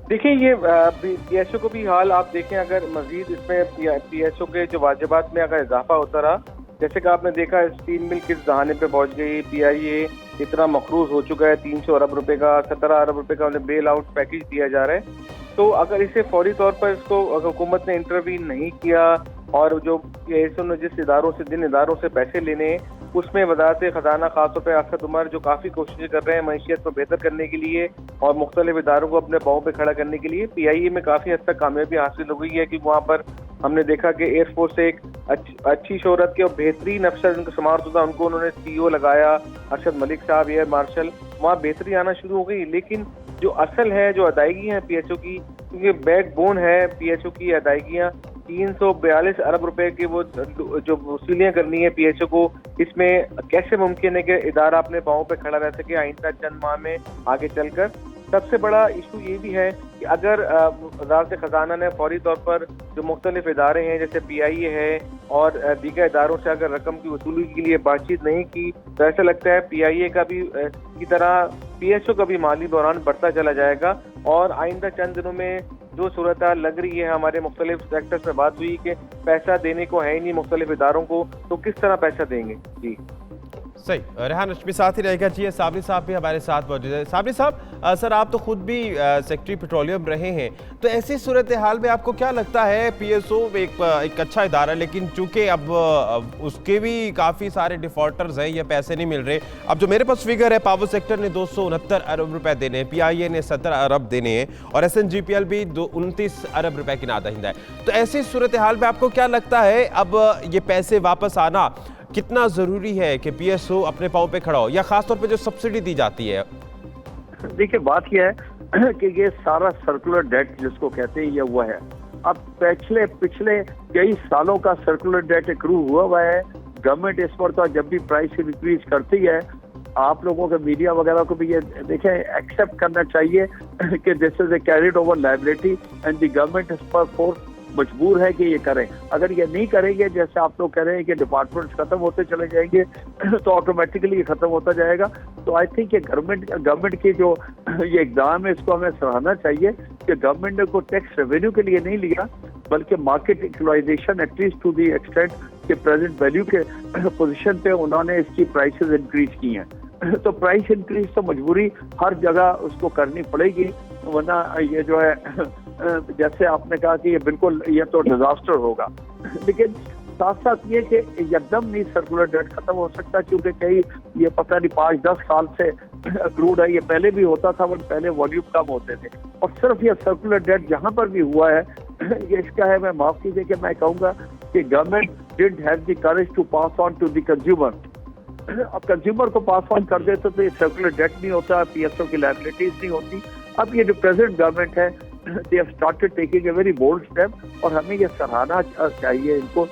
देखिए, ये PSO को भी हाल आप देखें, अगर मजीद इसमें PSO के जो वाजिबात में अगर इजाफा होता रहा, जैसे कि आपने देखा स्टील मिल किस जहाने पे पहुंच गई, PIA इतना मकरूज हो चुका है, 300 अरब रुपए का, 17 अरब रुपए का उन्हें बेल आउट पैकेज दिया जा रहा है। तो अगर इसे फौरी तौर पर इसको अगर हुकूमत ने इंटरवीन नहीं किया, और जो PSO ने जिन इदारों से पैसे लेने, उसमें वज़ारत ख़जाना खासतौर पर असद उमर जो काफ़ी कोशिशें कर रहे हैं मईशियत को बेहतर करने के लिए और मुख्तलिफ इदारों को अपने पाँव पे खड़ा करने के लिए, PIA में काफ़ी हद तक कामयाबी हासिल हो गई है कि वहाँ पर हमने देखा कि एयरफोर्स से एक अच्छी शोहरत के और बेहतरीन अफसर जिनको समारतुदा उनको उन्होंने CEO लगाया, अरशद मलिक साहब एयर मार्शल, वहाँ बेहतरी आना शुरू हो गई। लेकिन जो असल है, जो अदायगी है PSO की, क्योंकि बैकबोन है PSO की अदायगियाँ, 342 अरब रुपए की वो जो वसूलियाँ करनी है PSO को, इसमें कैसे मुमकिन है कि इदारा अपने पाँव पे खड़ा रह सके आइंदा चंद माह में आगे चलकर? सबसे बड़ा इशू ये भी है कि अगर वज़ारत ख़जाना ने फौरी तौर पर जो मुख्तलिफ इदारे हैं जैसे PIA है और दीगर इदारों से अगर रकम की वसूली के लिए बातचीत नहीं की, तो ऐसा लगता है PIA का भी की तरह PSO का भी माली बहरान बढ़ता चला जाएगा। और आइंदा चंद दिनों में जो सूरत लग रही है, हमारे मुख्तलिफ सेक्टर्स में बात हुई कि पैसा देने को है ही नहीं मुख्तलिफ इदारों को, तो किस तरह पैसा देंगे? जी सही। रेहान हाशमी साथ ही रहेगा। GS साबरी साहब भी हमारे साथ मौजूद है। साबरी साहब, सर आप तो खुद भी सेक्रेटरी पेट्रोलियम रहे हैं, तो ऐसी सूरत हाल में आपको क्या लगता है? PSO एक अच्छा इदारा, लेकिन चूंकि अब उसके भी काफ़ी सारे डिफॉल्टर्स हैं या पैसे नहीं मिल रहे। अब जो मेरे पास फिगर है, पावर सेक्टर ने 269 अरब रुपए देने हैं, PIA ने 17 अरब देने हैं, और SNGPL भी 29 अरब रुपए की नादहिंदा है। तो ऐसी सूरत हाल में आपको क्या लगता है, अब ये पैसे वापस आना कितना जरूरी है कि PSO अपने पाँव पे खड़ा हो, या खासतौर पे जो सब्सिडी दी जाती है? देखिए, बात यह है कि ये सारा सर्कुलर डेट जिसको कहते हैं, ये हुआ है। अब पिछले कई सालों का सर्कुलर डेट एक्रू हुआ है। गवर्नमेंट इस पर तो जब भी प्राइस इंक्रीज करती है, आप लोगों के मीडिया वगैरह को भी ये देखें, एक्सेप्ट करना चाहिए कि this is a carried over liability and the government is पर फोर्स मजबूर है कि ये करें। अगर ये नहीं करेंगे, जैसे आप लोग कह रहे हैं कि डिपार्टमेंट्स खत्म होते चले जाएंगे तो ऑटोमेटिकली ये खत्म होता जाएगा। तो आई थिंक ये गवर्नमेंट की जो ये इक़दाम है इसको हमें सराहना चाहिए कि गवर्नमेंट ने को टैक्स रेवेन्यू के लिए नहीं लिया, बल्कि market equalisation at least to the extent के प्रेजेंट वैल्यू के पोजीशन पे उन्होंने इसकी प्राइसेस इंक्रीज की हैं। तो प्राइस इंक्रीज तो मजबूरी हर जगह उसको करनी पड़ेगी, वरना ये जो है जैसे आपने कहा कि ये बिल्कुल ये तो डिजास्टर होगा। लेकिन साथ साथ ये कि एकदम नहीं सर्कुलर डेट खत्म हो सकता, क्योंकि कई ये पता नहीं 5-10 साल से क्रूड है, ये पहले भी होता था बट पहले वॉल्यूम कम होते थे। और सिर्फ ये सर्कुलर डेट जहां पर भी हुआ है ये इसका है, मैं माफ कीजिए कि मैं कहूँगा कि government didn't have the courage to pass on to the consumer. अब कंज्यूमर को पास ऑन कर देते तो ये सर्कुलर डेट नहीं होता, PSO की लायबिलिटीज नहीं होती। अब ये जो प्रेजेंट गवर्नमेंट है they have started taking a very bold step और हमें ये सराहना चाहिए, इनको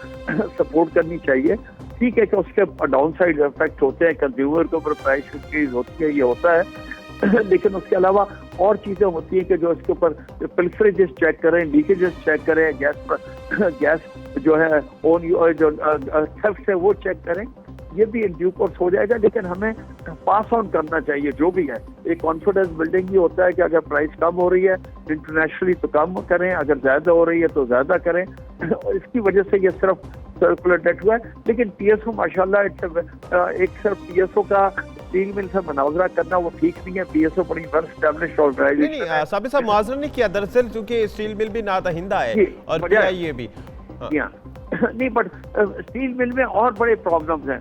सपोर्ट करनी चाहिए। ठीक है कि उसके डाउन साइड इफेक्ट होते हैं, कंज्यूमर के ऊपर प्राइस इंक्रीज होती है, ये होता है, लेकिन उसके अलावा और चीजें होती हैं कि जो इसके ऊपर पिल्फरेजेस चेक करें, लीकेजेस चेक करें, गैस जो है जो थेफ्ट है वो चेक करें, ये भी इन ड्यू कोर्स हो जाएगा। लेकिन हमें पास ऑन करना चाहिए जो भी है। एक कॉन्फिडेंस बिल्डिंग ही होता है कि अगर प्राइस कम हो रही है इंटरनेशनली तो कम करें, अगर ज्यादा हो रही है तो ज्यादा करें, और इसकी वजह से ये सिर्फ सर्कुलर डेट हुआ है। लेकिन PSO माशाल्लाह एक सिर्फ PSO का स्टील मिल से मुनावजा करना वो ठीक नहीं है। PSO बड़ी वेल एस्टैब्लिश्ड ऑर्गेनाइजेशन है। साबिर साहब मुआवजा नहीं किया दरअसल, क्योंकि स्टील मिल भी नादहिंदा है और PIA भी नहीं, बट स्टील मिल में और बड़े प्रॉब्लम्स हैं,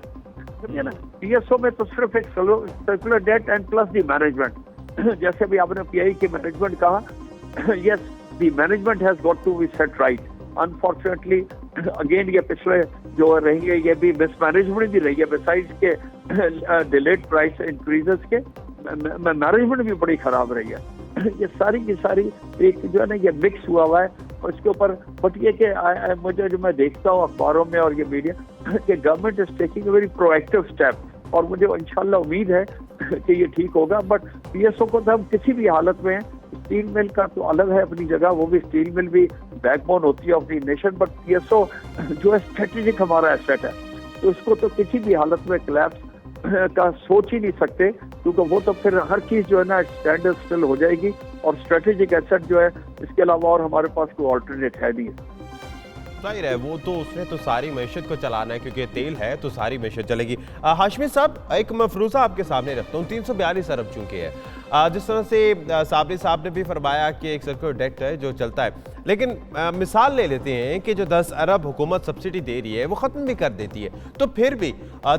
समझे ना। PSO में तो सिर्फ एक circular debt and plus the management. जैसे भी आपने PI की मैनेजमेंट कहा, yes the management has got to be set right. Unfortunately again ये पिछले जो रही है ये भी मिसमैनेजमेंट भी रही है, बिसाइड्स के डिलेड प्राइस इंक्रीजेस के मैनेजमेंट भी बड़ी खराब रही है। ये सारी की सारी एक जो है ना ये मिक्स हुआ है उसके ऊपर। बट ये कि मुझे जो मैं देखता हूँ अखबारों में और ये मीडिया कि government is taking a very proactive step और मुझे इंशाल्लाह उम्मीद है कि ये ठीक होगा। बट PSO को तो हम किसी भी हालत में, स्टील मिल का तो अलग है अपनी जगह, वो भी स्टील मिल भी बैकबोन होती है अपनी नेशन, बट PSO जो है स्ट्रेटेजिक हमारा एसेट है, तो इसको तो किसी भी हालत में कोलैप्स का सोच ही नहीं सकते, क्योंकि वो तो फिर हर चीज जो है ना स्टैंडर्ड स्टिल हो जाएगी और स्ट्रेटेजिक एसेट जो है इसके अलावा और हमारे पास कोई ऑल्टरनेट है नहीं है। जाहिर है वो तो उसने तो सारी मैशत को चलाना है, क्योंकि तेल है तो सारी मैशत चलेगी। हाशमी साहब एक मफरूज़ा आपके सामने रखता हूँ, 342 अरब चूंकि है, जिस तरह से साबरी साहब ने भी फरमाया कि एक सर्कुलर डेट है जो चलता है, लेकिन मिसाल ले लेते हैं कि जो 10 अरब हुकूमत सब्सिडी दे रही है वो ख़त्म भी कर देती है, तो फिर भी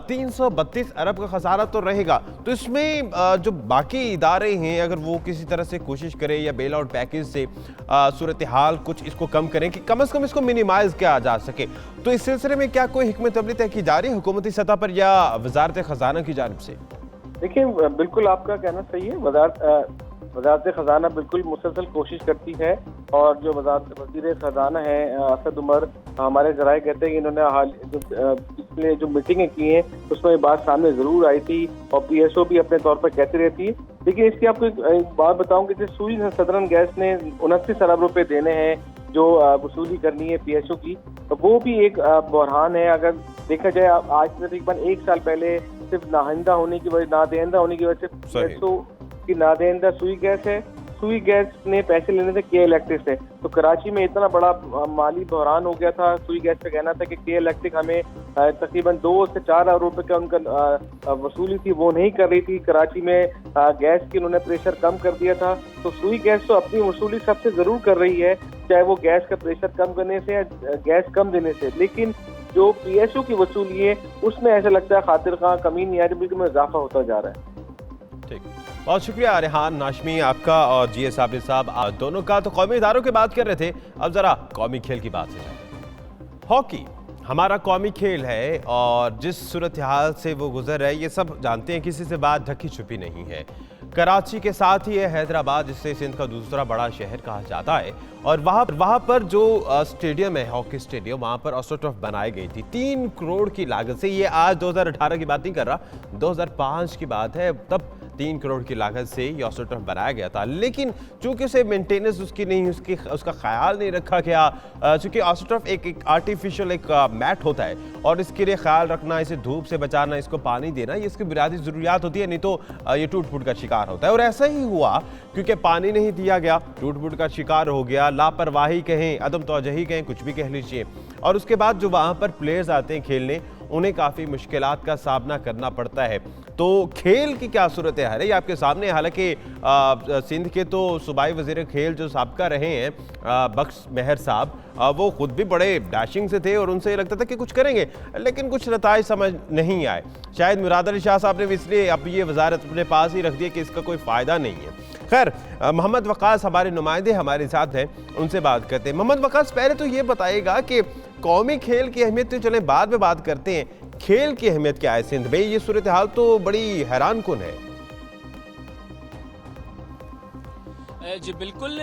332 अरब का खसारा तो रहेगा। तो इसमें जो बाकी इदारे हैं अगर वो किसी तरह से कोशिश करें या बेल आउट पैकेज से सूरत हाल कुछ इसको कम करें कि कम से कम इसको मिनिमाइज किया जा सके, तो इस सिलसिले में क्या कोई हिकमत अमली तय की जा रही है हुकूमती सतह पर या वजारत खजाना की जानिब से? देखिए बिल्कुल आपका कहना सही है, वजारत खजाना बिल्कुल मुसलसल कोशिश करती है, और जो वजीर खजाना है असद उमर, हमारे जराए कहते हैं कि इन्होंने हाल पिछले जो मीटिंगें की हैं उसमें ये बात सामने जरूर आई थी और PSO भी अपने तौर पर कहती रहती है। लेकिन इसकी आपको एक बात बताऊं कि सुई सदरन गैस ने 29 अरब रुपए देने हैं जो वसूली करनी है PSO की, तो वो भी एक बहरान है। अगर देखा जाए आज से तकरीबन 1 साल पहले सिर्फ नादेंदा होने की वजह से PSO की नादेंदा सुई गैस है, सुई गैस ने पैसे लेने थे के इलेक्ट्रिक से, तो कराची में इतना बड़ा माली बहरान हो गया था। सुई गैस का कहना था कि के इलेक्ट्रिक हमें तकरीबन 2 से 4 अरब रुपए का उनका वसूली थी, वो नहीं कर रही थी। कराची में गैस की उन्होंने प्रेशर कम कर दिया था, तो सुई गैस तो अपनी वसूली सबसे जरूर कर रही है, चाहे वो गैस का प्रेशर कम करने से या गैस कम देने से। लेकिन जो PSO की वसूली है उसमें ऐसा लगता है खातिर खां कमी नहीं आ रही, बिल्कुल में इजाफा होता जा रहा है। ठीक, बहुत शुक्रिया रेहान नाशमी आपका और GA साबरी साहब दोनों का। तो कौमी इदारों की बात कर रहे थे, अब जरा कौमी खेल की बात है। हॉकी हमारा कौमी खेल है और जिस सूरत हाल से वो गुजर रहा है ये सब जानते हैं, किसी से बात ढकी छुपी नहीं है। कराची के साथ ही है हैदराबाद, जिससे सिंध का दूसरा बड़ा शहर कहा जाता है, और वहाँ पर जो स्टेडियम है हॉकी स्टेडियम, वहाँ पर ऑस्ट्रोटर्फ बनाई गई थी 3 करोड़ की लागत से। ये आज 2018 की बात नहीं कर रहा, 2005 की बात है। तब 3 करोड़ की लागत से ये ऑस्ट्रोटर्फ बनाया गया था, लेकिन चूंकि उसे मेंटेनेंस उसकी नहीं, उसका ख्याल नहीं रखा गया। चूंकि ऑस्ट्रोटर्फ एक आर्टिफिशियल एक मैट होता है और इसके लिए ख्याल रखना, इसे धूप से बचाना, इसको पानी देना, ये इसकी बुनियादी ज़रूरियात होती है, नहीं तो ये टूट फूट का शिकार होता है। और ऐसा ही हुआ, क्योंकि पानी नहीं दिया गया, टूट फूट का शिकार हो गया। लापरवाही कहें, अदम तवज्जुही कहें, कुछ भी कह लीजिए। और उसके बाद जो वहाँ पर प्लेयर्स आते हैं खेलने, उन्हें काफ़ी मुश्किलात का सामना करना पड़ता है। तो खेल की क्या सूरत है ये आपके सामने। हालांकि सिंध के तो सूबाई वज़ीर खेल जो साबका रहे हैं बख्श मेहर साहब, वो खुद भी बड़े डैशिंग से थे और उनसे लगता था कि कुछ करेंगे, लेकिन कुछ नताइज समझ नहीं आए। शायद मुराद अली शाह साहब ने भी इसलिए अब ये वजारत अपने पास ही रख दी कि इसका कोई फ़ायदा नहीं है। खैर, मोहम्मद वकास हमारे नुमाइंदे हमारे साथ हैं, उनसे बात करते हैं। मोहम्मद वकास, पहले तो ये बताइएगा कि कौमी खेल की अहमियत तो चलें बाद में बात करते हैं, खेल की अहमियत क्या है सिंध में? ये सूरत हाल तो बड़ी हैरान कुन है। जी बिल्कुल,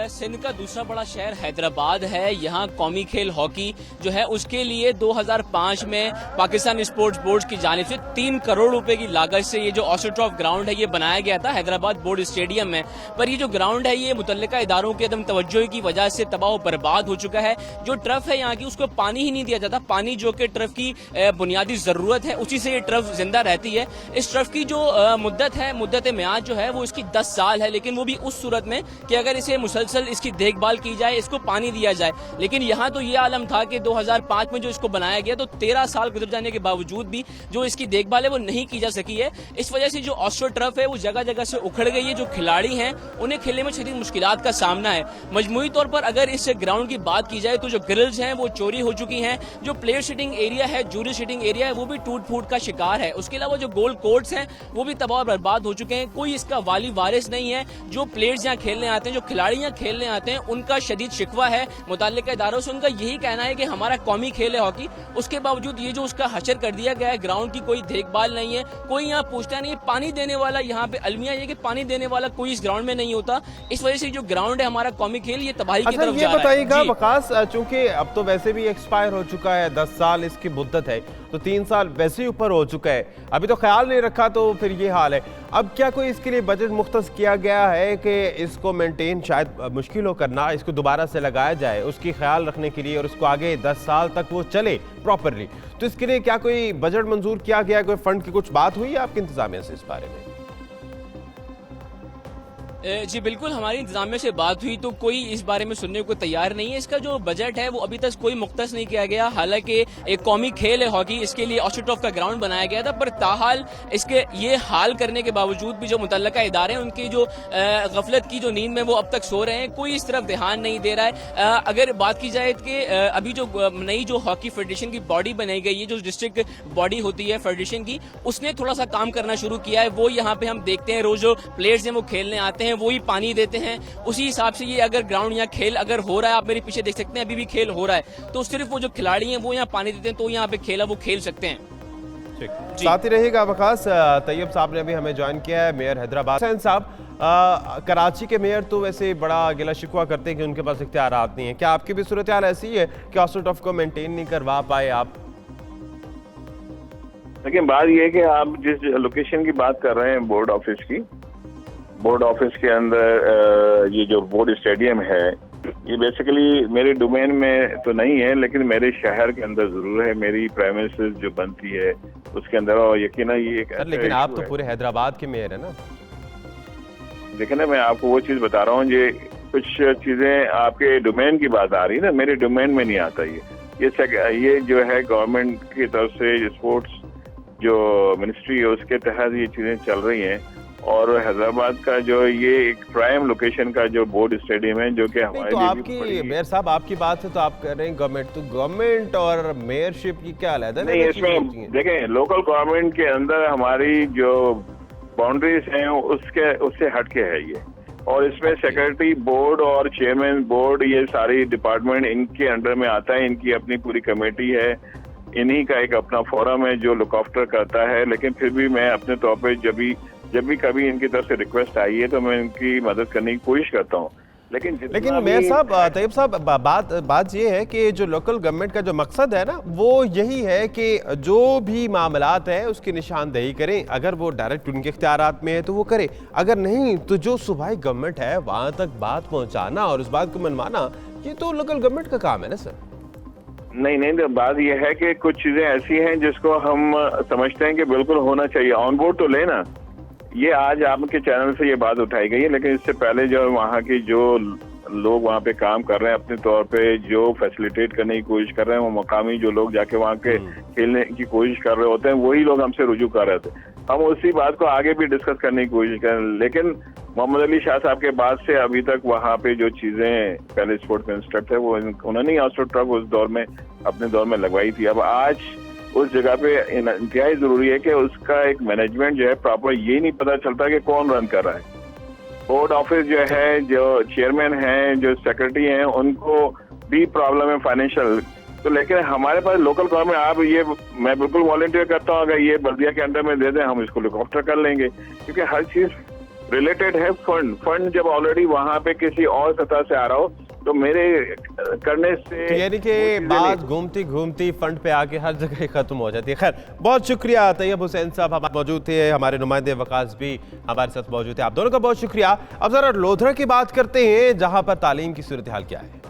सिंध का दूसरा बड़ा शहर हैदराबाद है। यहाँ कौमी खेल हॉकी जो है उसके लिए 2005 में पाकिस्तान स्पोर्ट्स बोर्ड की जानिब से 3 करोड़ रुपए की लागत से ये जो ऑस्ट्रोटर्फ ग्राउंड है ये बनाया गया था हैदराबाद बोर्ड स्टेडियम में। पर ये जो ग्राउंड है ये मुतल्लिका इदारों के अदम तवज्जुही की वजह से तबाह व बर्बाद हो चुका है। जो टर्फ है यहाँ की, उसको पानी ही नहीं दिया जाता। पानी जो कि टर्फ की बुनियादी जरूरत है, उसी से ये टर्फ जिंदा रहती है। इस टर्फ की जो मुद्दत म्याद जो है वो इसकी 10 साल है, लेकिन वो भी उस सूरत में कि अगर इसे मुसलसल इसकी देखभाल की जाए, इसको पानी दिया जाए। लेकिन यहाँ तो ये आलम था कि 2005 में जो इसको बनाया गया तो 13 साल गुजर जाने के बावजूद भी जो इसकी देखभाल है वो नहीं की जा सकी है। इस वजह से जो ऑस्ट्रोटर्फ है वो जगह जगह से उखड़ गई है। जो खिलाड़ी हैं उन्हें खेलने में शदीद मुश्किलात का सामना है। मजमूई तौर पर अगर इस ग्राउंड की बात की जाए तो जो ग्रिल्स हैं वो चोरी हो चुकी हैं। जो प्लेयर सिटिंग एरिया है, जूरी सिटिंग एरिया है, वो भी टूट फूट का शिकार है। उसके अलावा जो गोल कोर्ट्स हैं वो भी तबाह बर्बाद हो चुके हैं। कोई इसका वाली वारिस नहीं है। जो प्लेयर्स यहाँ खेलने आते हैं, जो खिलाड़ी यहाँ खेलने आते हैं, उनका शदीद शिकवा है मुताल्लिका इदारों से। उनका यही कहना है कि हमारा कौमी खेल है हॉकी, उसके बावजूद ये जो उसका हशर कर दिया गया है, ग्राउंड की कोई देखभाल नहीं है, कोई यहाँ पूछता नहीं है। पानी देने वाला यहाँ पे अलमिया ये कि पानी देने वाला कोई इस ग्राउंड में नहीं होता। इस वजह से जो ग्राउंड है हमारा कौमी खेल ये तबाही की तरफ जा रहा है। बताइएगा वकास, चूंकि अब तो वैसे भी एक्सपायर हो चुका है, 10 साल इसकी मुद्दत है, तो 3 साल वैसे ही ऊपर हो चुका है, अभी तो ख्याल नहीं रखा, तो फिर ये हाल है। अब क्या कोई इसके लिए बजट मुख्तस किया गया है कि इसको मेंटेन शायद मुश्किल हो करना, इसको दोबारा से लगाया जाए उसकी ख्याल रखने के लिए और उसको आगे 10 साल तक वो चले प्रॉपरली? तो इसके लिए क्या कोई बजट मंजूर किया गया, कोई फंड की कुछ बात हुई है आपकी इंतजामिया से इस बारे में? जी बिल्कुल, हमारी इंतजामिया से बात हुई तो कोई इस बारे में सुनने को तैयार नहीं है। इसका जो बजट है वो अभी तक कोई मुख्तस नहीं किया गया। हालांकि एक कौमी खेल है हॉकी, इसके लिए ऑस्ट्रोटर्फ का ग्राउंड बनाया गया था, पर ताहाल इसके ये हाल करने के बावजूद भी जो मुतल्लिका इदारे हैं उनकी जो गफलत की जो नींद में वो अब तक सो रहे हैं, कोई इस तरफ ध्यान नहीं दे रहा है। अगर बात की जाए कि अभी जो नई जो हॉकी फेडरेशन की बॉडी बनाई गई है, जो डिस्ट्रिक्ट बॉडी होती है फेडरेशन की, उसने थोड़ा सा काम करना शुरू किया है। वो यहाँ पे हम देखते हैं रोज जो प्लेयर्स हैं वो खेलने आते हैं, वो ही पानी देते हैं। उसी हिसाब से ये अगर ग्राउंड यहाँ खेल अगर हो रहा है, आप मेरे पीछे देख सकते हैं अभी भी खेल हो रहा है, तो सिर्फ वो जो खिलाड़ी हैं वो यहाँ पानी देते हैं, तो यहाँ पे खेला वो खेल सकते हैं। साथ ही रहेगा वकास। तैयब साहब ने भी हमें ज्वाइन किया है, मेयर हैदराबाद। हुसैन साहब, कराची के मेयर तो वैसे बड़ा गिला शिकवा करते हैं कि उनके पास इख्तियारात नहीं है, क्या आपकी भी सूरत हाल ऐसी है कि ऑस्ट्रोटर्फ को मेंटेन नहीं करवा पाए आप? लेकिन बात यह है कि आप जिस लोकेशन की बात कर रहे हैं बोर्ड ऑफिस की, बोर्ड ऑफिस के अंदर ये जो बोर्ड स्टेडियम है ये बेसिकली मेरे डोमेन में तो नहीं है, लेकिन मेरे शहर के अंदर जरूर है। मेरी प्राइमेसिस जो बनती है उसके अंदर, और यकीन ये एक लेकिन आप तो पूरे हैदराबाद के मेयर है ना। देखिए ना, मैं आपको वो चीज बता रहा हूँ, ये कुछ चीजें आपके डोमेन की बात आ रही है ना, मेरे डोमेन में नहीं आता ये जो है गवर्नमेंट की तरफ से स्पोर्ट्स जो मिनिस्ट्री है उसके तहत ये चीजें चल रही हैं। और हैदराबाद का जो ये एक प्राइम लोकेशन का जो बोर्ड स्टेडियम है जो कि हमारे तो आपकी मेयर साहब आपकी बात है तो आप कह रहे हैं गवर्नमेंट, तो गवर्नमेंट और मेयरशिप की क्या अलग है? नहीं, इसमें देखें लोकल गवर्नमेंट के अंदर हमारी जो बाउंड्रीज हैं उससे हटके है ये, और इसमें सेक्रेटरी बोर्ड और चेयरमैन बोर्ड ये सारी डिपार्टमेंट इनके अंडर में आता है। इनकी अपनी पूरी कमेटी है, इन्हीं का एक अपना फोरम है जो लुक आफ्टर करता है। लेकिन फिर भी मैं अपने तौर पे जब भी कभी इनकी तरफ से रिक्वेस्ट आई है तो मैं इनकी मदद करने की कोशिश करता हूँ। लेकिन मेयर साहब, तैयब साहब, बात ये है कि जो लोकल गवर्नमेंट का जो मकसद है ना, वो यही है कि जो भी मामलात है उसकी निशानदेही करें। अगर वो डायरेक्ट उनके इख्तियारात में है तो वो करे, अगर नहीं तो जो सूबाई गवर्नमेंट है वहां तक बात पहुंचाना और उस बात को मनवाना, ये तो लोकल गवर्नमेंट का काम है ना सर। नहीं, तो बात यह है कि कुछ चीजें ऐसी हैं जिसको हम समझते हैं कि बिल्कुल होना चाहिए, ऑन बोर्ड तो लेना। ये आज आपके चैनल से ये बात उठाई गई है, लेकिन इससे पहले जो वहाँ की जो लोग वहाँ पे काम कर रहे हैं, अपने तौर पे जो फैसिलिटेट करने की कोशिश कर रहे हैं, वो मकामी जो लोग जाके वहाँ के खेलने की कोशिश कर रहे होते हैं, वही लोग हमसे रुजू कर रहे थे। हम उसी बात को आगे भी डिस्कस करने की कोशिश कर रहे हैं, लेकिन मोहम्मद अली शाह साहब के बाद से अभी तक वहाँ पे जो चीजें पहले स्पोर्ट्स इंस्ट्रक्टर है, वो उन्होंने ऑस्ट्रो ट्रक उस दौर में अपने दौर में लगवाई थी। अब आज उस जगह पे इंतहाई जरूरी है कि उसका एक मैनेजमेंट जो है प्रॉपर, ये नहीं पता चलता कि कौन रन कर रहा है। बोर्ड ऑफिस जो है, जो चेयरमैन हैं, जो सेक्रेटरी हैं, उनको भी प्रॉब्लम है फाइनेंशियल। तो लेकिन हमारे पास लोकल गवर्नमेंट, आप ये मैं बिल्कुल वॉलंटियर करता हूँ, अगर ये बल्दिया के अंडर में दे दें, हम इसको लुकआफ्टर कर लेंगे, क्योंकि हर चीज रिलेटेड है। फंड जब ऑलरेडी वहाँ पे किसी और सतह से आ रहा हो तो मेरे करने से, तो यानी कि बात घूमती घूमती फंड पे आके हर जगह खत्म हो जाती है। खैर, बहुत शुक्रिया तैयब हुसैन साहब हमारे मौजूद थे, हमारे नुमाइंदे वकास भी हमारे साथ मौजूद थे। आप दोनों का बहुत शुक्रिया। अब जरा लोधरा की बात करते हैं, जहां पर तालीम की सूरत हाल क्या है।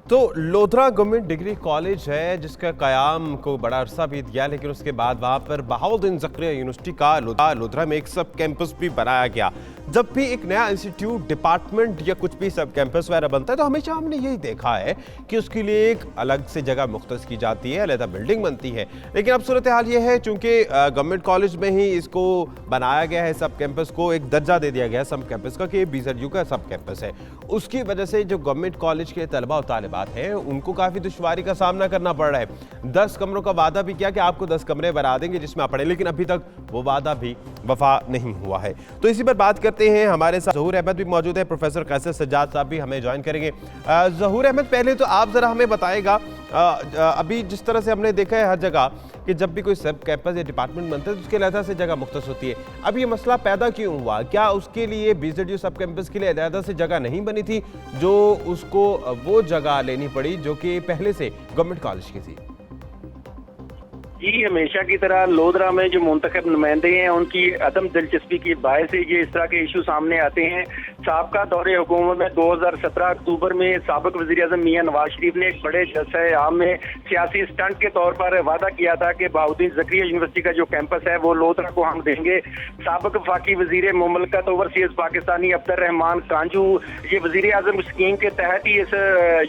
तो लोधरा गवर्नमेंट डिग्री कॉलेज है जिसका कयाम को बड़ा अरसा बीत गया, लेकिन उसके बाद वहाँ पर बहाउद्दीन ज़करिया यूनिवर्सिटी का लोधरा में एक सब कैंपस भी बनाया गया। जब भी एक नया इंस्टीट्यूट, डिपार्टमेंट या कुछ भी सब कैंपस वगैरह बनता है तो हमेशा हमने यही देखा है कि उसके लिए एक अलग से जगह मुख्तस की जाती है, अलग बिल्डिंग बनती है। लेकिन अब सूरत हाल ये है, चूंकि गवर्नमेंट कॉलेज में ही इसको बनाया गया है, सब कैंपस को एक दर्जा दे दिया गया है सब कैंपस का कि BZU का सब कैंपस है। उसकी वजह से जो गवर्नमेंट कॉलेज के तलबा और तालिबात हैं उनको काफ़ी दुश्वारी का सामना करना पड़ रहा है। 10 कमरों का वादा भी किया कि आपको 10 कमरे बना देंगे जिसमें आप पढ़े, लेकिन अभी तक वो वादा भी वफा नहीं हुआ है। तो इसी पर बात करते हैं, हमारे साथ ज़हूर अहमद भी मौजूद है, प्रोफेसर कैसर सज्जाद साहब भी हमें ज्वाइन करेंगे। ज़हूर अहमद, पहले तो आप ज़रा हमें बताएगा, अभी जिस तरह से हमने देखा है हर जगह कि जब भी कोई सब कैंपस या डिपार्टमेंट बनता है तो उसके अलहदा से जगह मुख्तस होती है। अब ये मसला पैदा क्यों हुआ? क्या उसके लिए BZU सब कैंपस के लिए अलहदा से जगह नहीं बनी थी, जो उसको वो जगह लेनी पड़ी जो कि पहले से गवर्नमेंट कॉलेज की थी? जी, हमेशा की तरह लोधरा में जो मुंतखब नुमाइंदे हैं उनकी अदम दिलचस्पी की बायस से ये इस तरह के इशू सामने आते हैं। साबका दौरे हुकूमत में 2017 अक्टूबर में साबिक वज़ीर-ए-आज़म मियां नवाज शरीफ ने एक बड़े जलसे आम में सियासी स्टंट के तौर पर वादा किया था कि बहाउद्दीन ज़करिया यूनिवर्सिटी का जो कैंपस है वो लोधरा को हम देंगे। साबिक वफाकी वज़ीर मुमलकत ओवरसीज पाकिस्तानी अब्दुर्रहमान कांजू ये वज़ीर-ए-आज़म स्कीम के तहत ही इस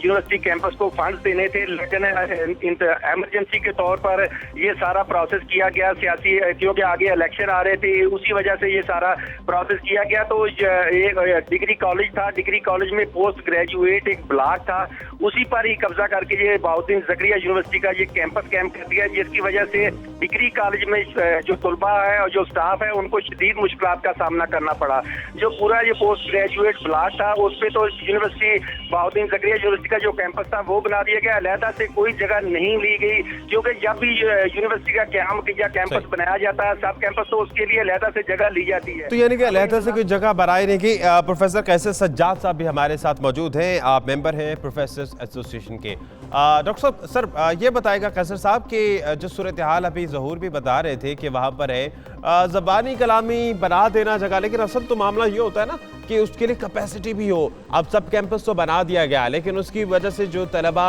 यूनिवर्सिटी कैंपस को फंड देने थे, लेकिन एमरजेंसी के तौर पर ये सारा प्रोसेस किया गया सियासी, क्योंकि आगे इलेक्शन आ रहे थे, उसी वजह से ये सारा प्रोसेस किया गया। तो एक डिग्री कॉलेज था, डिग्री कॉलेज में पोस्ट ग्रेजुएट एक ब्लॉक था, उसी पर ही कब्जा करके ये बहाउद्दीन ज़करिया यूनिवर्सिटी का ये कैंपस कैंप कर दिया, जिसकी वजह से डिग्री कॉलेज में जो तलबा है और जो स्टाफ है उनको शदीद मुश्किलात का सामना करना पड़ा। जो पूरा ये पोस्ट ग्रेजुएट ब्लॉक था उस पर तो यूनिवर्सिटी बहाउद्दीन ज़करिया यूनिवर्सिटी का जो कैंपस था वो बना दिया गया, अलहदा से कोई जगह नहीं ली गई, क्योंकि जब भी यूनिवर्सिटी का कैंपस बनाया जाता है सब कैंपस, तो उसके लिए अलहदा से जगह ली जाती है। तो यानी कि अलहदा से कोई जगह बनाई नहीं की। प्रोफेसर कैसर सज्जाद साहब भी हमारे साथ मौजूद हैं, आप मेंबर हैं प्रोफेसर्स एसोसिएशन के। डॉक्टर साहब, सर ये बताएगा कैसर साहब कि जो सूरत हाल अभी ज़हूर भी बता रहे थे कि वहाँ पर है ज़बानी कलामी बना देना जगह, लेकिन असल तो मामला ये होता है ना कि उसके लिए कैपेसिटी भी हो। अब सब कैंपस तो बना दिया गया, लेकिन उसकी वजह से जो तलबा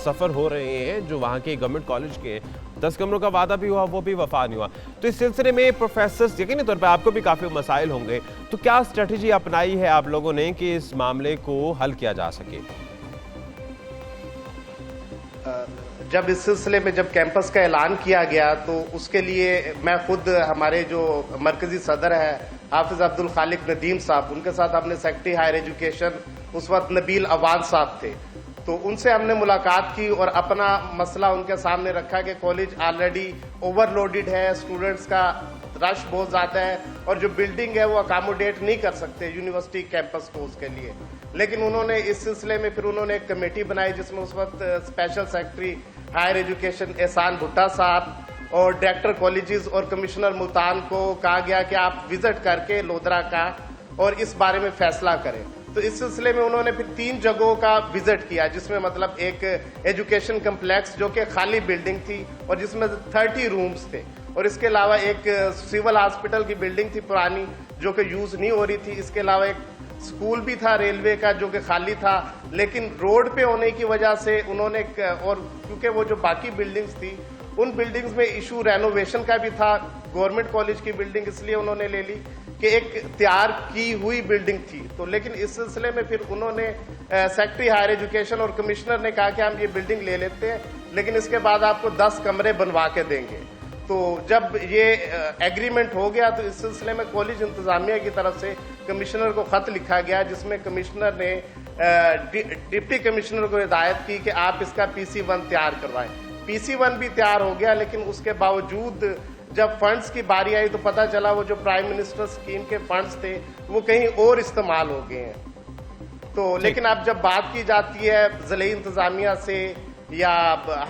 सफ़र हो रहे हैं जो वहाँ के गवर्नमेंट कॉलेज के, 10 कमरों का वादा भी हुआ वो भी वफा नहीं हुआ। तो इस सिलसिले में प्रोफेसर्स यकीनी तौर पर आपको भी काफ़ी मसाइल होंगे, तो क्या स्ट्रेटजी अपनाई है आप लोगों ने कि इस मामले को हल किया जा सके? जब इस सिलसिले में जब कैंपस का ऐलान किया गया तो उसके लिए मैं खुद हमारे जो मरकजी सदर है हाफिज अब्दुल खालिक नदीम साहब, उनके साथ हमने सेक्रेटरी हायर एजुकेशन उस वक्त नबील अवान साहब थे, तो उनसे हमने मुलाकात की और अपना मसला उनके सामने रखा कि कॉलेज ऑलरेडी ओवरलोडेड है, स्टूडेंट्स का रश बहुत ज़्यादा है और जो बिल्डिंग है वो अकोमोडेट नहीं कर सकते यूनिवर्सिटी कैंपस को उसके लिए। लेकिन उन्होंने इस सिलसिले में फिर उन्होंने एक कमेटी बनाई जिसमें उस वक्त स्पेशल सेक्रेटरी हायर एजुकेशन एहसान भुट्टा साहब और डायरेक्टर कॉलेजेस और कमिश्नर मुल्तान को कहा गया कि आप विजिट करके लोधरा का और इस बारे में फैसला करें। तो इस सिलसिले में उन्होंने फिर 3 जगहों का विजिट किया, जिसमें मतलब एक एजुकेशन कम्प्लेक्स जो कि खाली बिल्डिंग थी और जिसमें 30 रूम्स थे, और इसके अलावा एक सिविल हॉस्पिटल की बिल्डिंग थी पुरानी जो कि यूज नहीं हो रही थी। इसके अलावा एक स्कूल भी था रेलवे का जो कि खाली था, लेकिन रोड पे होने की वजह से उन्होंने, और क्योंकि वो जो बाकी बिल्डिंग्स थी उन बिल्डिंग्स में इशू रेनोवेशन का भी था, गवर्नमेंट कॉलेज की बिल्डिंग इसलिए उन्होंने ले ली कि एक तैयार की हुई बिल्डिंग थी। तो लेकिन इस सिलसिले में फिर उन्होंने सेक्रेटरी हायर एजुकेशन और कमिश्नर ने कहा कि हम ये बिल्डिंग ले लेते हैं, लेकिन इसके बाद आपको 10 कमरे बनवा के देंगे। तो जब ये एग्रीमेंट हो गया तो इस सिलसिले में कॉलेज इंतजामिया की तरफ से कमिश्नर को खत लिखा गया, जिसमें कमिश्नर ने डिप्टी कमिश्नर को हिदायत की कि आप इसका PC1 तैयार करवाएं। PC1 भी तैयार हो गया, लेकिन उसके बावजूद जब फंड्स की बारी आई तो पता चला वो जो प्राइम मिनिस्टर स्कीम के फंड्स थे वो कहीं और इस्तेमाल हो गए हैं। तो लेकिन अब जब बात की जाती है ज़िले इंतजामिया से या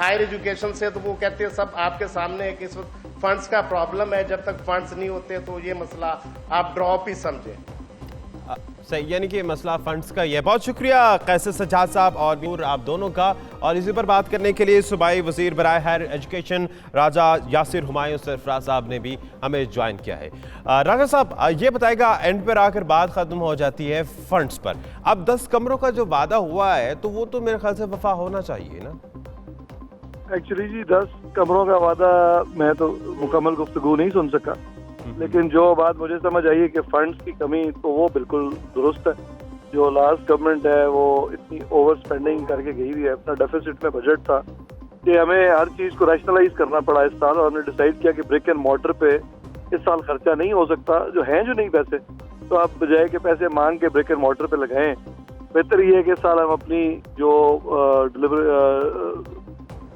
हायर एजुकेशन से, तो वो कहते हैं सब आपके सामने है कि इस वक्त फंड्स का प्रॉब्लम है, जब तक फंड्स नहीं होते तो ये मसला आप ड्रॉप ही समझें। सही, यानी कि मसला फंड्स का ये। बहुत शुक्रिया कैसर सज्जाद साहब और आप दोनों का। और इसी पर बात करने के लिए सूबाई वजीर बराए हायर एजुकेशन राजा यासिर हुमायूं सरफराज साहब ने भी हमें ज्वाइन किया है। राजा साहब, ये बताएगा, एंड पर आकर बात खत्म हो जाती है फंड्स पर। अब 10 कमरों का जो वादा हुआ है तो वो तो मेरे ख्याल से वफा होना चाहिए ना। एक्चुअली जी 10 कमरों का वादा मैं तो मुकम्मल गुफ्तगू नहीं सुन सका, लेकिन जो बात मुझे समझ आई है कि फंड्स की कमी तो वो बिल्कुल दुरुस्त है। जो लास्ट गवर्नमेंट है वो इतनी ओवर स्पेंडिंग करके गई हुई है, अपना डेफिसिट में बजट था कि हमें हर चीज़ को रैशनलाइज करना पड़ा इस साल, और हमने डिसाइड किया कि ब्रिक एंड मॉर्टर पे इस साल खर्चा नहीं हो सकता, जो हैं जो नहीं पैसे, तो आप बजाय के पैसे मांग के ब्रिक एंड मॉर्टर पे लगाएं। बेहतर ये है कि इस साल हम अपनी जो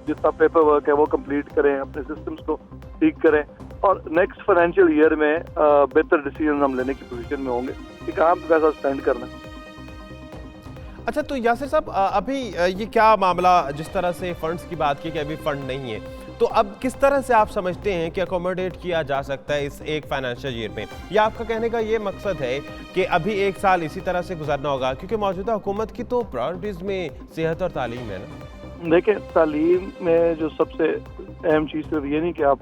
जितना पेपर वर्क है वो कंप्लीट करें, अपने सिस्टम्स को ठीक करें, और नेक्स्ट फाइनेंशियल ईयर में बेहतर डिसीजन हम लेने की पोजीशन में होंगे कि कहाँ पे पैसा स्पेंड करना है। अच्छा, तो यासिर साहब, अभी ये क्या मामला, जिस तरह से फंड्स की बात की कि अभी फंड नहीं है, तो अब किस तरह से आप समझते हैं कि अकोमोडेट किया जा सकता है इस एक फाइनेंशियल ईयर में? या आपका कहने का ये मकसद है कि अभी एक साल इसी तरह से गुजरना होगा, क्योंकि मौजूदा हुकूमत की तो प्रायोरिटीज में सेहत और तालीम है ना? देखिए, तालीम में जो सबसे अहम चीज़ सिर्फ ये नहीं कि आप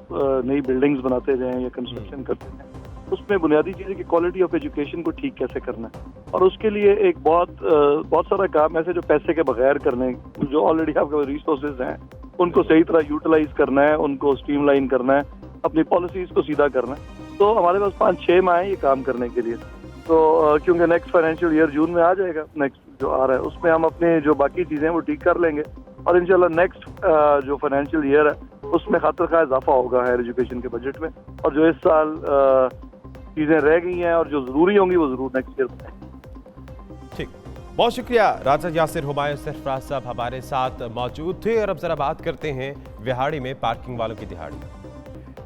नई बिल्डिंग्स बनाते जाएं या कंस्ट्रक्शन करते जाएं, उसमें बुनियादी चीज़ है कि क्वालिटी ऑफ एजुकेशन को ठीक कैसे करना है, और उसके लिए एक बहुत सारा काम ऐसे जो पैसे के बगैर करने, जो ऑलरेडी आपके रिसोर्सेज हैं उनको सही तरह यूटिलाइज करना है, उनको स्ट्रीमलाइन करना है, अपनी पॉलिसीज को सीधा करना है। तो हमारे पास 5-6 माह है ये काम करने के लिए। तो क्योंकि नेक्स्ट फाइनेंशियल ईयर जून में आ जाएगा, नेक्स्ट जो आ रहा है, उसमें हम अपने जो बाकी चीज़ें वो ठीक कर लेंगे, और इंशाल्लाह नेक्स्ट जो फाइनेंशियल ईयर है उसमें खातिर खा इजाफा होगा हायर एजुकेशन के बजट में, और जो इस साल चीज़ें रह गई हैं और जो ज़रूरी होंगी वो ज़रूर नेक्स्ट ईयर में। ठीक, बहुत शुक्रिया। राजा यासिर हुमायूं सरफराज साहब हमारे साथ मौजूद थे। और अब जरा बात करते हैं विहाड़ी में पार्किंग वालों की दिहाड़ी।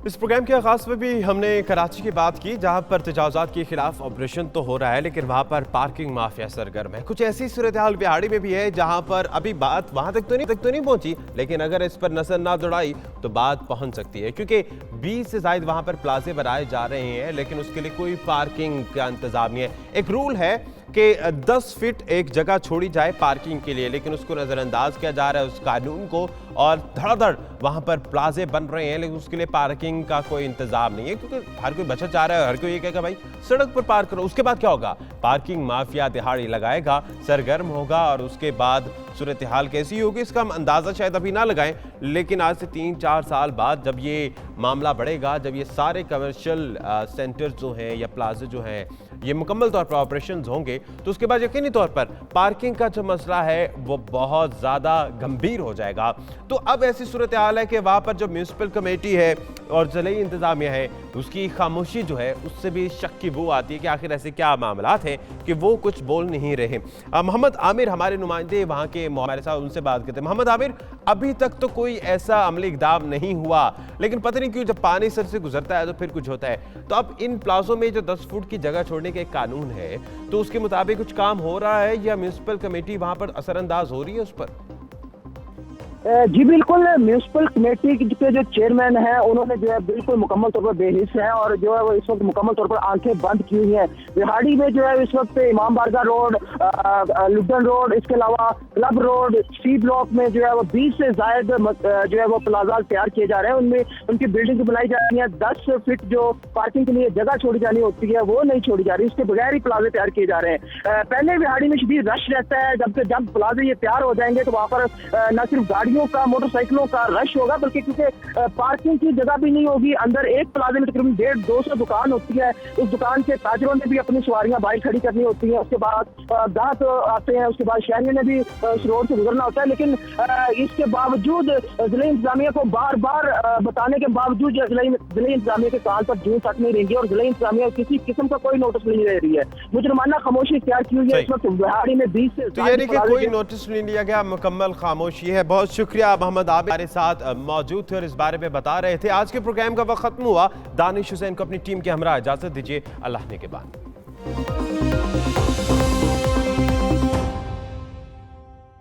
इस प्रोग्राम के आगाज में भी हमने कराची की बात की, जहां पर तजावुज़ात के खिलाफ ऑपरेशन तो हो रहा है, लेकिन वहां पर पार्किंग माफिया सरगर्म है। कुछ ऐसी सूरत हाल बिहाड़ी में भी है जहां पर अभी बात वहां तक तो नहीं पहुंची, लेकिन अगर इस पर नजर ना दौड़ाई तो बात पहुंच सकती है, क्योंकि 20 से ज्यादा वहां पर प्लाजे बनाए जा रहे हैं, लेकिन उसके लिए कोई पार्किंग का इंतजाम नहीं है। एक रूल है कि 10 फीट एक जगह छोड़ी जाए पार्किंग के लिए, लेकिन उसको नज़रअंदाज किया जा रहा है उस कानून को, और धड़ाधड़ वहाँ पर प्लाजे बन रहे हैं, लेकिन उसके लिए पार्किंग का कोई इंतजाम नहीं है, क्योंकि हर कोई बचत चाह रहा है, हर कोई ये कहेगा भाई सड़क पर पार्क करो। उसके बाद क्या होगा? पार्किंग माफिया दिहाड़ी लगाएगा, सरगर्म होगा, और उसके बाद सूरत हाल कैसी होगी इसका हम अंदाज़ा शायद अभी ना लगाएं, लेकिन आज से 3-4 साल बाद जब ये मामला बढ़ेगा, जब ये सारे कमर्शियल सेंटर्स जो हैं या प्लाजे जो हैं ये मुकम्मल तौर पर ऑपरेशन होंगे, तो उसके बाद यकीनी तौर पर पार्किंग का जो मसला है वो बहुत ज़्यादा गंभीर हो जाएगा। तो अब ऐसी सूरत हाल है कि वहाँ पर जो म्यूनसिपल कमेटी है और ज़िले इंतज़ामिया है, उसकी खामोशी जो है उससे भी शक की बू आती है कि आखिर ऐसे क्या मामलात हैं कि वो कुछ बोल नहीं रहे। मोहम्मद आमिर हमारे नुमाइंदे वहाँ के, हमारे साथ उनसे बात करते हैं। मोहम्मद आमिर, अभी तक तो कोई ऐसा अमली इक़दाम नहीं हुआ, लेकिन पता नहीं क्यों जब पानी सर से गुजरता है तो फिर कुछ होता है। तो अब इन प्लाजों में जो 10 फुट की जगह छोड़ने का एक कानून है, तो उसके मुताबिक कुछ काम हो रहा है या म्यूनसिपल कमेटी वहां पर असरअंदाज हो रही है उस पर? जी बिल्कुल, म्यूनिसिपल कमेटी के जो चेयरमैन हैं उन्होंने जो है बिल्कुल मुकम्मल तौर पर बेहिस हैं और जो है वो इस वक्त मुकम्मल तौर पर आंखें बंद की हुई हैं। रिहाड़ी में जो है इस वक्त इमाम बारगाह रोड, लुटन रोड, इसके अलावा क्लब रोड, सी ब्लॉक में जो है वो 20 से ज्यादा जो है वो प्लाजा तैयार किए जा रहे हैं। उनमें उनकी बिल्डिंग बनाई जा रही है। 10 फीट जो पार्किंग के लिए जगह छोड़ी जानी होती है वो नहीं छोड़ी जा रही, इसके बगैर ही प्लाजे तैयार किए जा रहे हैं। पहले रिहाड़ी में शदीद रश रहता है, जब प्लाजे ये तैयार हो जाएंगे तो वहाँ पर न सिर्फ गाड़ियों का, मोटरसाइकिलों का रश होगा, बल्कि क्योंकि पार्किंग की जगह भी नहीं होगी। अंदर एक प्लाजे में तकरीबन 150-200 दुकान होती है। उस दुकान के ताजरों ने भी अपनी सवारियां बाहर खड़ी करनी होती है। उसके बाद ग्राहक आते हैं, उसके बाद शहरियों ने भी उस रोड से गुजरना होता है। लेकिन इसके बावजूद जिला इंतजामिया को बार बार बताने के बावजूद जिला इंतजामिया के कान पर जूं तक नहीं रहेंगी और जिला इंतजामिया किसी किस्म का कोई नोटिस नहीं ले रही है। मुजरमाना खामोशी इख्तियार की हुई है इस वक्त रिहाड़ी में 20 से तो यानी कि कोई नोटिस नहीं लिया गया, मुकम्मल खामोशी है। बहुत शुक्रिया मोहम्मद आबिद हमारे साथ मौजूद थे और इस बारे में बता रहे थे। आज के प्रोग्राम का वक्त खत्म हुआ। दानिश हुसैन को अपनी टीम के हमरा इजाजत दीजिए। अल्लाह ने के बाद।